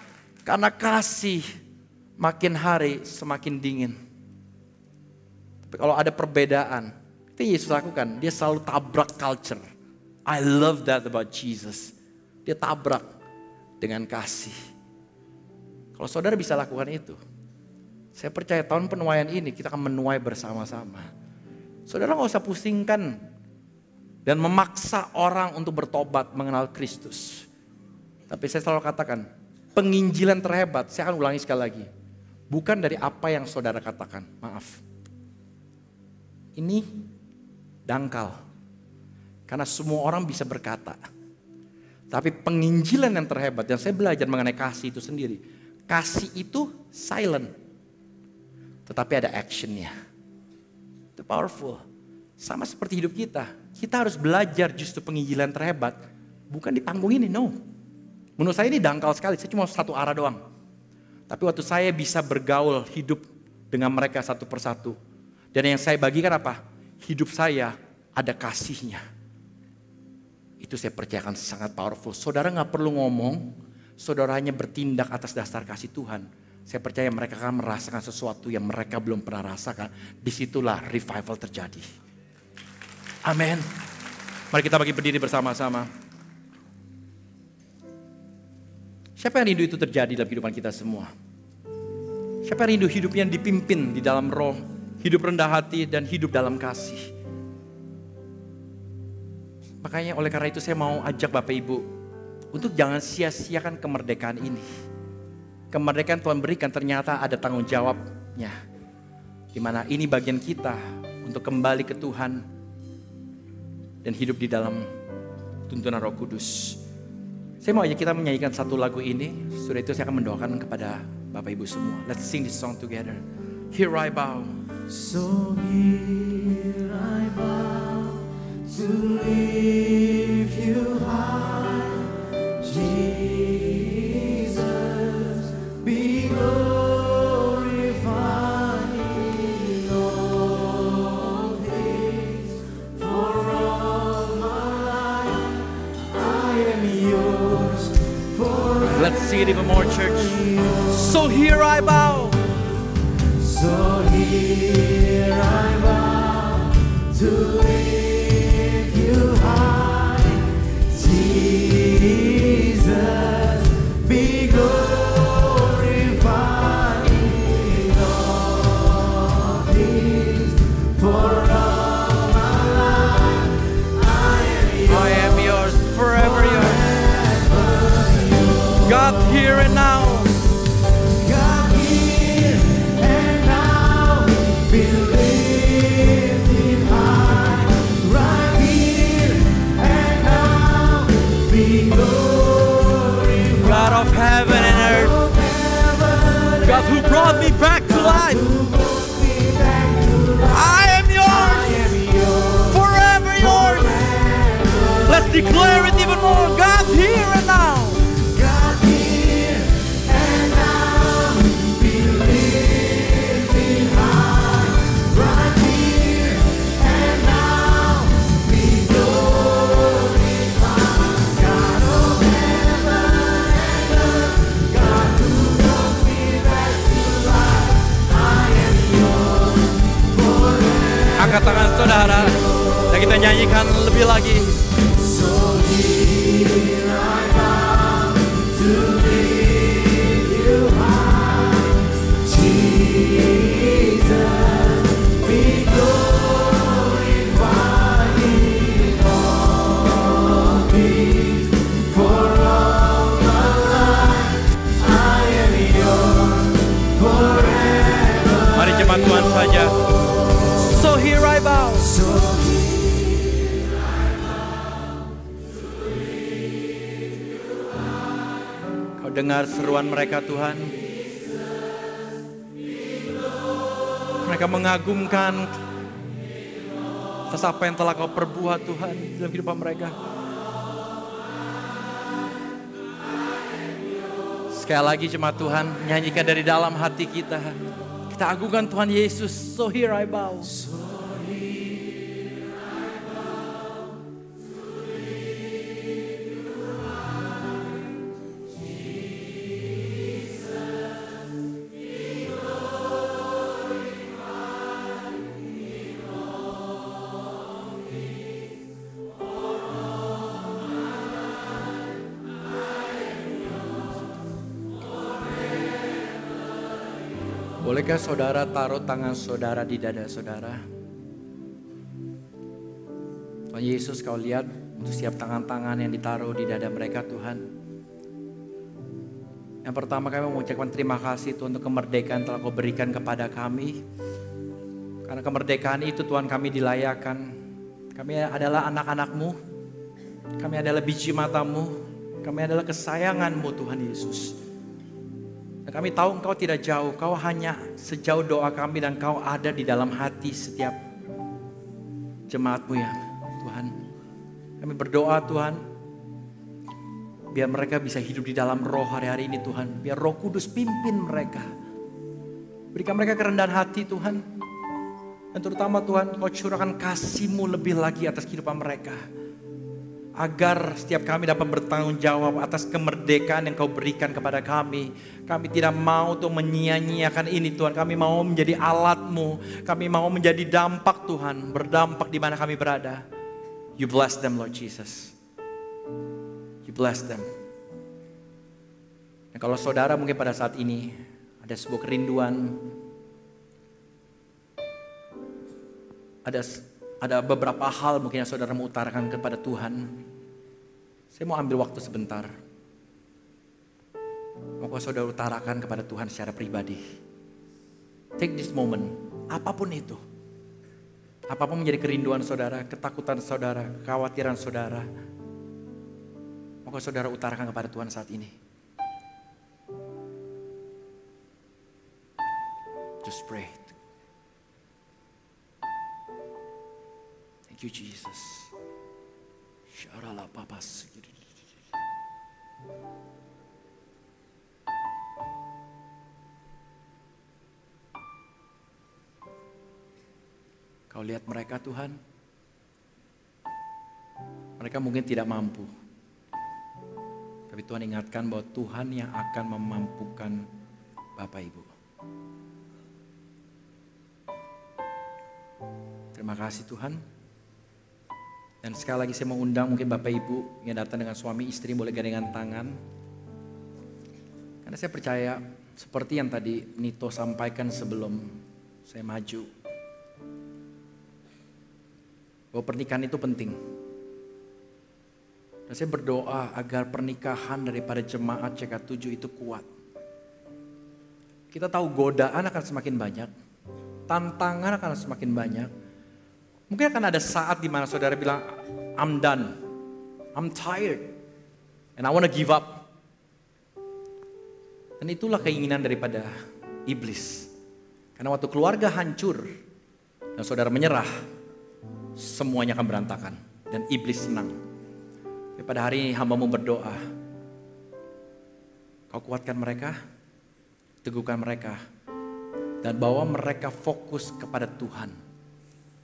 Speaker 10: Karena kasih makin hari semakin dingin. Tapi kalau ada perbedaan, itu Yesus lakukan. Dia selalu tabrak culture. I love that about Jesus. Dia tabrak dengan kasih. Kalau saudara bisa lakukan itu, saya percaya tahun penuaian ini kita akan menuai bersama-sama. Saudara gak usah pusingkan dan memaksa orang untuk bertobat mengenal Kristus. Tapi saya selalu katakan, penginjilan terhebat, saya akan ulangi sekali lagi. Bukan dari apa yang saudara katakan, maaf. Ini dangkal. Karena semua orang bisa berkata. Tapi penginjilan yang terhebat, yang saya belajar mengenai kasih itu sendiri. Kasih itu silent. Tetapi ada actionnya. Itu powerful. Sama seperti hidup kita. Kita harus belajar justru penginjilan terhebat. Bukan di panggung ini, no. Menurut saya ini dangkal sekali, saya cuma satu arah doang. Tapi waktu saya bisa bergaul hidup dengan mereka satu persatu. Dan yang saya bagikan apa? Hidup saya ada kasihnya. Itu saya percayakan sangat powerful. Saudara gak perlu ngomong, saudara hanya bertindak atas dasar kasih Tuhan. Saya percaya mereka akan merasakan sesuatu yang mereka belum pernah rasakan. Disitulah revival terjadi. Amin. Mari kita bagi berdiri bersama-sama. Siapa yang rindu itu terjadi dalam kehidupan kita semua? Siapa yang rindu hidup yang dipimpin di dalam roh, hidup rendah hati dan hidup dalam kasih? Makanya oleh karena itu saya mau ajak Bapak Ibu untuk jangan sia-siakan kemerdekaan ini. Kemerdekaan Tuhan berikan ternyata ada tanggung jawabnya. Di mana ini bagian kita untuk kembali ke Tuhan dan hidup di dalam tuntunan Roh Kudus. Saya mau aja kita menyanyikan satu lagu ini. Sudah itu saya akan mendoakan kepada Bapak Ibu semua. Let's sing this song together. Here I bow.
Speaker 9: So here I bow to lift you high, Jesus, be glorified in all things. For all my life I am yours.
Speaker 10: Let's sing it even more, church. So here I bow.
Speaker 9: So here I bow to lift you high, Jesus, be glorified in all things. For all my life I am
Speaker 10: yours, forever yours. God, here and now.
Speaker 9: God, here and now, be lifted high. Right here and now, be glorified.
Speaker 10: God of heaven and earth. God who brought me back to life. declare it even more. God here and now.
Speaker 9: God here and now, be lifted high. Right here and now, be glorified. God of heaven and earth, God who brought me back to life, I am yours forever.
Speaker 10: Angkat tangan saudara dan kita nyanyikan lebih lagi.
Speaker 9: So here I come to lift you high, Jesus, be glorified in all things. For all my life, I am yours forever.
Speaker 10: Mari cepat Tuhan saja. So here I bow.
Speaker 9: So
Speaker 10: Kau dengar seruan mereka Tuhan. Mereka mengagumkan atas apa yang telah Kau perbuat Tuhan dalam kehidupan mereka. Sekali lagi jemaat Tuhan, nyanyikan dari dalam hati kita. Kita agungkan Tuhan Yesus. So here I bow. Bolehkah saudara taruh tangan saudara di dada saudara? Tuhan Yesus, Kau lihat untuk setiap tangan-tangan yang ditaruh di dada mereka Tuhan. Yang pertama kami mengucapkan terima kasih Tuhan untuk kemerdekaan telah Kau berikan kepada kami. Karena kemerdekaan itu Tuhan kami dilayakan. Kami adalah anak-anak-Mu. Kami adalah biji mata-Mu. Kami adalah kesayangan-Mu Tuhan Yesus. Dan kami tahu Engkau tidak jauh, Kau hanya sejauh doa kami dan Kau ada di dalam hati setiap jemaat-Mu ya Tuhan. Kami berdoa Tuhan, biar mereka bisa hidup di dalam roh hari-hari ini Tuhan. Biar Roh Kudus pimpin mereka. Berikan mereka kerendahan hati Tuhan. Dan terutama Tuhan, Kau curahkan kasih-Mu lebih lagi atas kehidupan mereka. Agar setiap kami dapat bertanggung jawab atas kemerdekaan yang Kau berikan kepada kami. Kami tidak mau tuh menyia-nyiakan ini Tuhan. Kami mau menjadi alat-Mu. Kami mau menjadi dampak Tuhan. Berdampak di mana kami berada. You bless them Lord Jesus. You bless them. Dan kalau saudara mungkin pada saat ini ada sebuah kerinduan. Ada beberapa hal mungkin yang saudara mau utarakan kepada Tuhan. Saya mau ambil waktu sebentar. Mau saudara utarakan kepada Tuhan secara pribadi. Take this moment, apapun itu. Apapun menjadi kerinduan saudara, ketakutan saudara, kekhawatiran saudara. Mau saudara utarakan kepada Tuhan saat ini. Just pray. Thank you Jesus. Syarala papas. Kau lihat mereka Tuhan. Mereka mungkin tidak mampu. Tapi Tuhan ingatkan bahwa Tuhan yang akan memampukan Bapak Ibu. Terima kasih Tuhan. Dan sekali lagi saya mau undang mungkin Bapak Ibu yang datang dengan suami istri boleh gandengan tangan. Karena saya percaya seperti yang tadi Nito sampaikan sebelum saya maju. Bahwa pernikahan itu penting. Dan saya berdoa agar pernikahan daripada jemaat CK7 itu kuat. Kita tahu godaan akan semakin banyak. Tantangan akan semakin banyak. Mungkin akan ada saat di mana saudara bilang, I'm done, I'm tired, and I want to give up. Dan itulah keinginan daripada iblis. Karena waktu keluarga hancur dan saudara menyerah, semuanya akan berantakan dan iblis senang. Pada hari ini hamba-Mu berdoa, Kau kuatkan mereka, teguhkan mereka, dan bawa mereka fokus kepada Tuhan.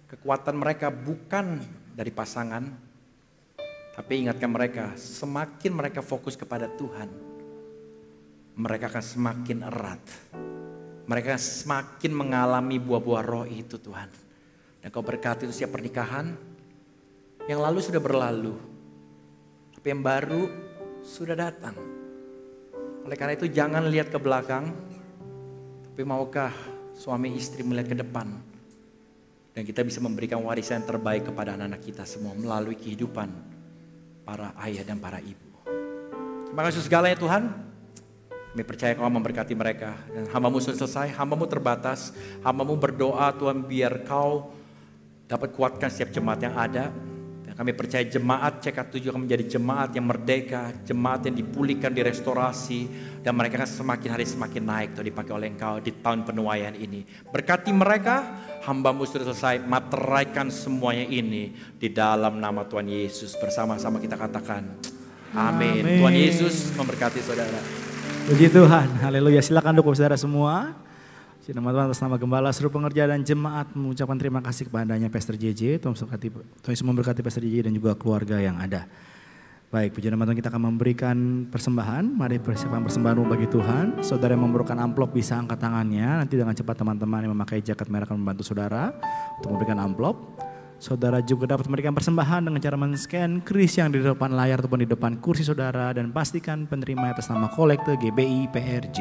Speaker 10: Kekuatan mereka bukan dari pasangan, tapi ingatkan mereka, semakin mereka fokus kepada Tuhan, mereka akan semakin erat. Mereka akan semakin mengalami buah-buah roh itu Tuhan. Dan Kau berkati itu setiap pernikahan, yang lalu sudah berlalu, tapi yang baru sudah datang. Oleh karena itu jangan lihat ke belakang, tapi maukah suami istri melihat ke depan. Dan kita bisa memberikan warisan yang terbaik kepada anak-anak kita semua melalui kehidupan para ayah dan para ibu. Terima kasih segalanya Tuhan. Kami percaya Kau memberkati mereka. Dan hamba-Mu sudah selesai, hamba-Mu terbatas. Hamba-Mu berdoa Tuhan biar Kau dapat kuatkan setiap jemaat yang ada. Kami percaya jemaat CK7 akan menjadi jemaat yang merdeka, jemaat yang dipulihkan, direstorasi, dan mereka akan semakin hari semakin naik atau dipakai oleh Engkau di tahun penuaian ini. Berkati mereka, hamba-Mu sudah selesai, materaikan semuanya ini di dalam nama Tuhan Yesus. Bersama-sama kita katakan, amin. Tuhan Yesus memberkati saudara.
Speaker 2: Puji Tuhan, haleluya. Silakan dukung saudara semua. Nama Tuhan atas nama Gembala seluruh pengerja dan jemaat mengucapkan terima kasih kepadanya Pastor JJ. Tuhan Yesus memberkati Pastor JJ dan juga keluarga yang ada. Baik, puji nama Tuhan, kita akan memberikan persembahan. Mari persiapkan persembahanmu bagi Tuhan. Saudara yang memerlukan amplop bisa angkat tangannya. Nanti dengan cepat teman-teman yang memakai jaket merah akan membantu saudara untuk memberikan amplop. Saudara juga dapat memberikan persembahan dengan cara men-scan kris yang di depan layar ataupun di depan kursi saudara. Dan pastikan penerima atas nama kolekte GBI PRJ.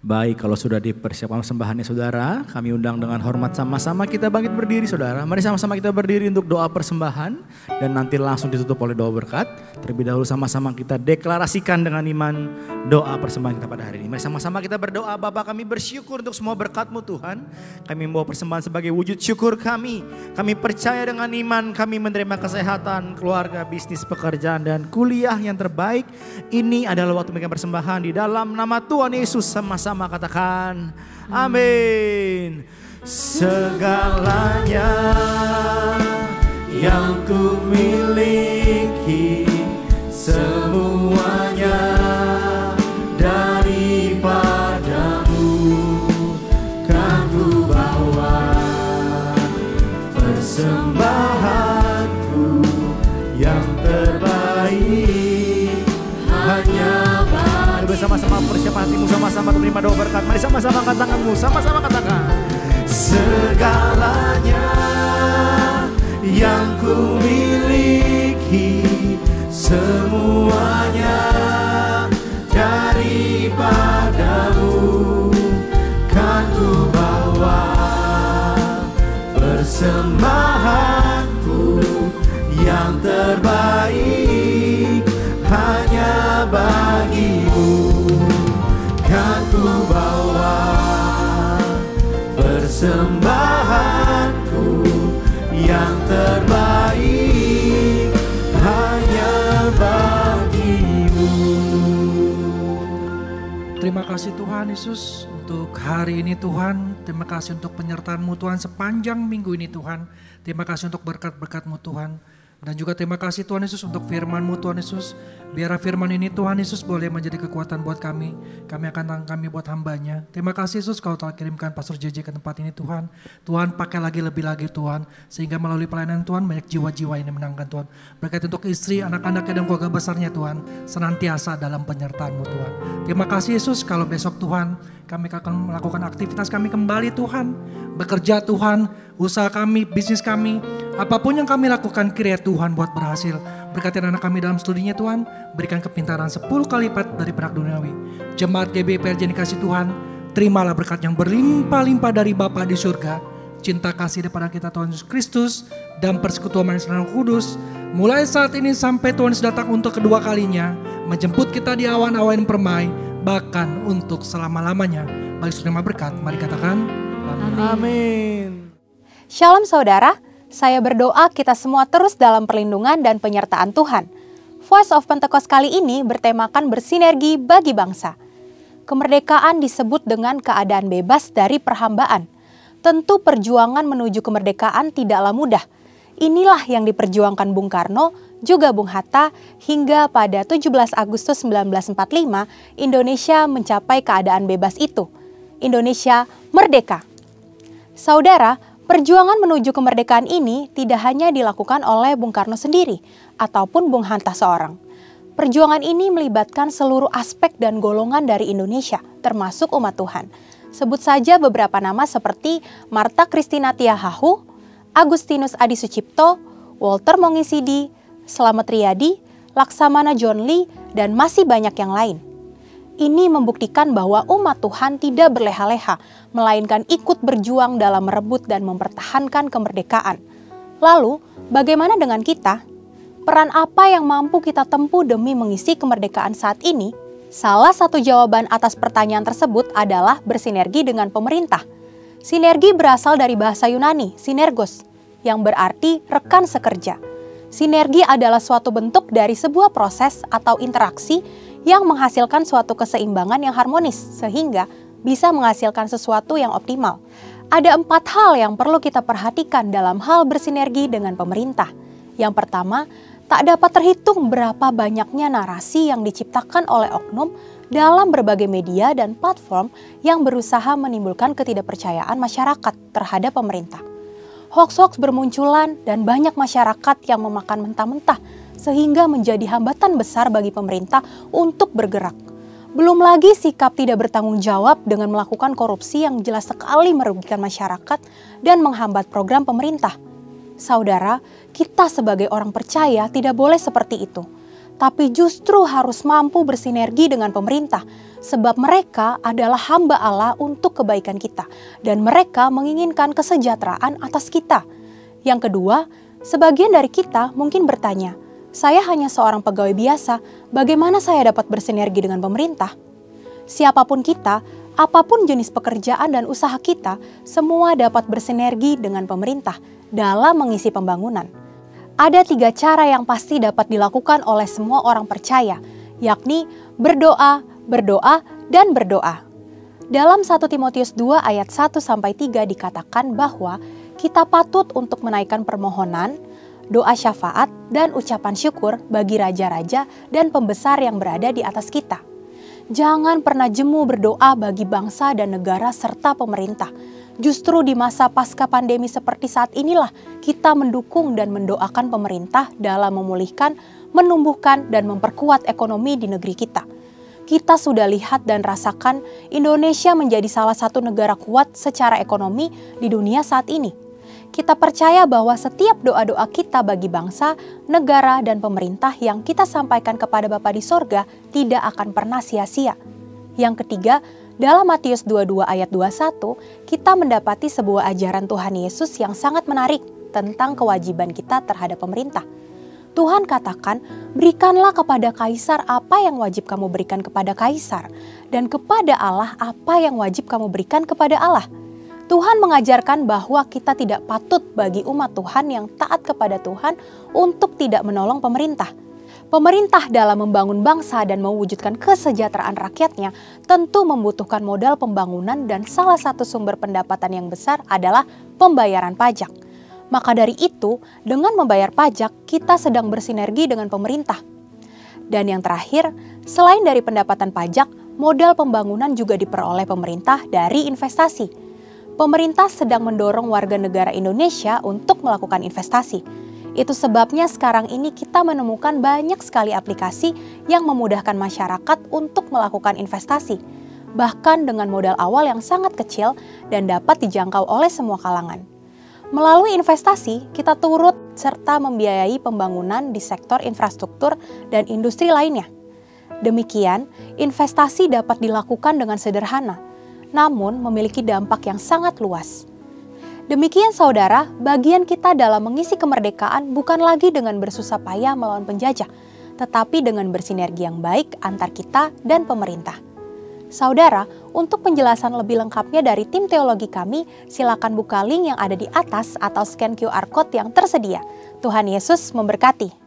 Speaker 2: Baik, kalau sudah dipersiapkan sembahannya saudara, kami undang dengan hormat sama-sama kita bangkit berdiri saudara. Mari sama-sama kita berdiri untuk doa persembahan dan nanti langsung ditutup oleh doa berkat. Terlebih dahulu sama-sama kita deklarasikan dengan iman doa persembahan kita pada hari ini. Mari sama-sama kita berdoa. Bapa, kami bersyukur untuk semua berkat-Mu Tuhan. Kami membawa persembahan sebagai wujud syukur kami. Kami percaya dengan iman kami menerima kesehatan, keluarga, bisnis, pekerjaan dan kuliah yang terbaik. Ini adalah waktu memberikan persembahan di dalam nama Tuhan Yesus. Sama-sama katakan amin. Segalanya yang ku miliki, semuanya daripadamu, kan ku bawa persembahanku yang terbaik hanya bersama-sama persiapan hatimu, sama-sama menerima doa berkat. Mari sama-sama angkat tanganmu, sama-sama katakan segalanya yang ku miliki, semuanya daripadamu, kan ku bawa persembahanku yang terbaik hanya bagimu, kan ku bawa persembahanku yang terbaik hanya bagimu.
Speaker 11: Terima kasih Tuhan Yesus untuk hari ini Tuhan. Terima kasih untuk penyertaan-Mu Tuhan sepanjang minggu ini Tuhan. Terima kasih untuk berkat-berkat-Mu Tuhan. Dan juga terima kasih Tuhan Yesus untuk firman-Mu Tuhan Yesus. Biar firman ini Tuhan Yesus boleh menjadi kekuatan buat kami. Kami akan kami buat hambanya. Terima kasih Yesus Kau telah kirimkan Pastor JJ ke tempat ini Tuhan. Tuhan pakai lebih lagi Tuhan. Sehingga melalui pelayanan Tuhan banyak jiwa-jiwa yang dimenangkan Tuhan. Berkat untuk istri, anak-anaknya dan keluarga besarnya Tuhan. Senantiasa dalam penyertaan-Mu Tuhan. Terima kasih Yesus kalau besok Tuhan kami akan melakukan aktivitas kami kembali Tuhan. Bekerja Tuhan, usaha kami, bisnis kami. Apapun yang kami lakukan kiranya Tuhan buat berhasil. Berkati anak kami dalam studinya Tuhan. Berikan kepintaran 10 kali lipat dari berkat duniawi. Jemaat GBI PRJ dikasih Tuhan. Terimalah berkat yang berlimpah-limpah dari Bapa di surga. Cinta kasih daripada kita Tuhan Yesus Kristus. Dan persekutuan manis Roh Kudus. Mulai saat ini sampai Tuhan Yesus datang untuk kedua kalinya. Menjemput kita di awan-awan permai. Bahkan untuk selama-lamanya. Bagi saudara berkat, mari katakan amin.
Speaker 12: Shalom saudara, saya berdoa kita semua terus dalam perlindungan dan penyertaan Tuhan. Voice of Pentecost kali ini bertemakan bersinergi bagi bangsa. kemerdekaan disebut dengan keadaan bebas dari perhambaan. Tentu perjuangan menuju kemerdekaan tidaklah mudah. Inilah yang diperjuangkan Bung Karno, juga Bung Hatta, hingga pada 17 Agustus 1945 Indonesia mencapai keadaan bebas itu. Indonesia merdeka. Saudara, perjuangan menuju kemerdekaan ini tidak hanya dilakukan oleh Bung Karno sendiri ataupun Bung Hatta seorang. Perjuangan ini melibatkan seluruh aspek dan golongan dari Indonesia, termasuk umat Tuhan. Sebut saja beberapa nama seperti Martha Christina Tiahahu, Agustinus Adi Sucipto, Walter Mongisidi, Slamet Riyadi, Laksamana John Lee, dan masih banyak yang lain. Ini membuktikan bahwa umat Tuhan tidak berleha-leha, melainkan ikut berjuang dalam merebut dan mempertahankan kemerdekaan. Lalu, bagaimana dengan kita? Peran apa yang mampu kita tempuh demi mengisi kemerdekaan saat ini? Salah satu jawaban atas pertanyaan tersebut adalah bersinergi dengan pemerintah. Sinergi berasal dari bahasa Yunani, sinergos, yang berarti rekan sekerja. Sinergi adalah suatu bentuk dari sebuah proses atau interaksi yang menghasilkan suatu keseimbangan yang harmonis, sehingga bisa menghasilkan sesuatu yang optimal. Ada 4 hal yang perlu kita perhatikan dalam hal bersinergi dengan pemerintah. Yang pertama, tak dapat terhitung berapa banyaknya narasi yang diciptakan oleh oknum dalam berbagai media dan platform yang berusaha menimbulkan ketidakpercayaan masyarakat terhadap pemerintah. Hoaks-hoaks bermunculan dan banyak masyarakat yang memakan mentah-mentah sehingga menjadi hambatan besar bagi pemerintah untuk bergerak. Belum lagi sikap tidak bertanggung jawab dengan melakukan korupsi yang jelas sekali merugikan masyarakat dan menghambat program pemerintah. Saudara, kita sebagai orang percaya tidak boleh seperti itu, tapi justru harus mampu bersinergi dengan pemerintah, sebab mereka adalah hamba Allah untuk kebaikan kita, dan mereka menginginkan kesejahteraan atas kita. Yang kedua, sebagian dari kita mungkin bertanya, saya hanya seorang pegawai biasa, bagaimana saya dapat bersinergi dengan pemerintah? Siapapun kita, apapun jenis pekerjaan dan usaha kita, semua dapat bersinergi dengan pemerintah dalam mengisi pembangunan. Ada 3 cara yang pasti dapat dilakukan oleh semua orang percaya, yakni berdoa, berdoa, dan berdoa. Dalam 1 Timotius 2 ayat 1-3 dikatakan bahwa kita patut untuk menaikkan permohonan, doa syafaat, dan ucapan syukur bagi raja-raja dan pembesar yang berada di atas kita. Jangan pernah jemu berdoa bagi bangsa dan negara serta pemerintah. Justru di masa pasca pandemi seperti saat inilah kita mendukung dan mendoakan pemerintah dalam memulihkan, menumbuhkan, dan memperkuat ekonomi di negeri kita. Kita sudah lihat dan rasakan Indonesia menjadi salah satu negara kuat secara ekonomi di dunia saat ini. Kita percaya bahwa setiap doa-doa kita bagi bangsa, negara, dan pemerintah yang kita sampaikan kepada Bapa di sorga tidak akan pernah sia-sia. Yang ketiga, dalam Matius 22 ayat 21, kita mendapati sebuah ajaran Tuhan Yesus yang sangat menarik tentang kewajiban kita terhadap pemerintah. Tuhan katakan, berikanlah kepada Kaisar apa yang wajib kamu berikan kepada Kaisar, dan kepada Allah apa yang wajib kamu berikan kepada Allah. Tuhan mengajarkan bahwa kita tidak patut bagi umat Tuhan yang taat kepada Tuhan untuk tidak menolong pemerintah. Pemerintah dalam membangun bangsa dan mewujudkan kesejahteraan rakyatnya tentu membutuhkan modal pembangunan dan salah satu sumber pendapatan yang besar adalah pembayaran pajak. Maka dari itu, dengan membayar pajak, kita sedang bersinergi dengan pemerintah. Dan yang terakhir, selain dari pendapatan pajak, modal pembangunan juga diperoleh pemerintah dari investasi. Pemerintah sedang mendorong warga negara Indonesia untuk melakukan investasi. Itu sebabnya sekarang ini kita menemukan banyak sekali aplikasi yang memudahkan masyarakat untuk melakukan investasi, bahkan dengan modal awal yang sangat kecil dan dapat dijangkau oleh semua kalangan. Melalui investasi, kita turut serta membiayai pembangunan di sektor infrastruktur dan industri lainnya. Demikian, investasi dapat dilakukan dengan sederhana, namun memiliki dampak yang sangat luas. Demikian saudara, bagian kita dalam mengisi kemerdekaan bukan lagi dengan bersusah payah melawan penjajah, tetapi dengan bersinergi yang baik antar kita dan pemerintah. Saudara, untuk penjelasan lebih lengkapnya dari tim teologi kami, silakan buka link yang ada di atas atau scan QR Code yang tersedia. Tuhan Yesus memberkati.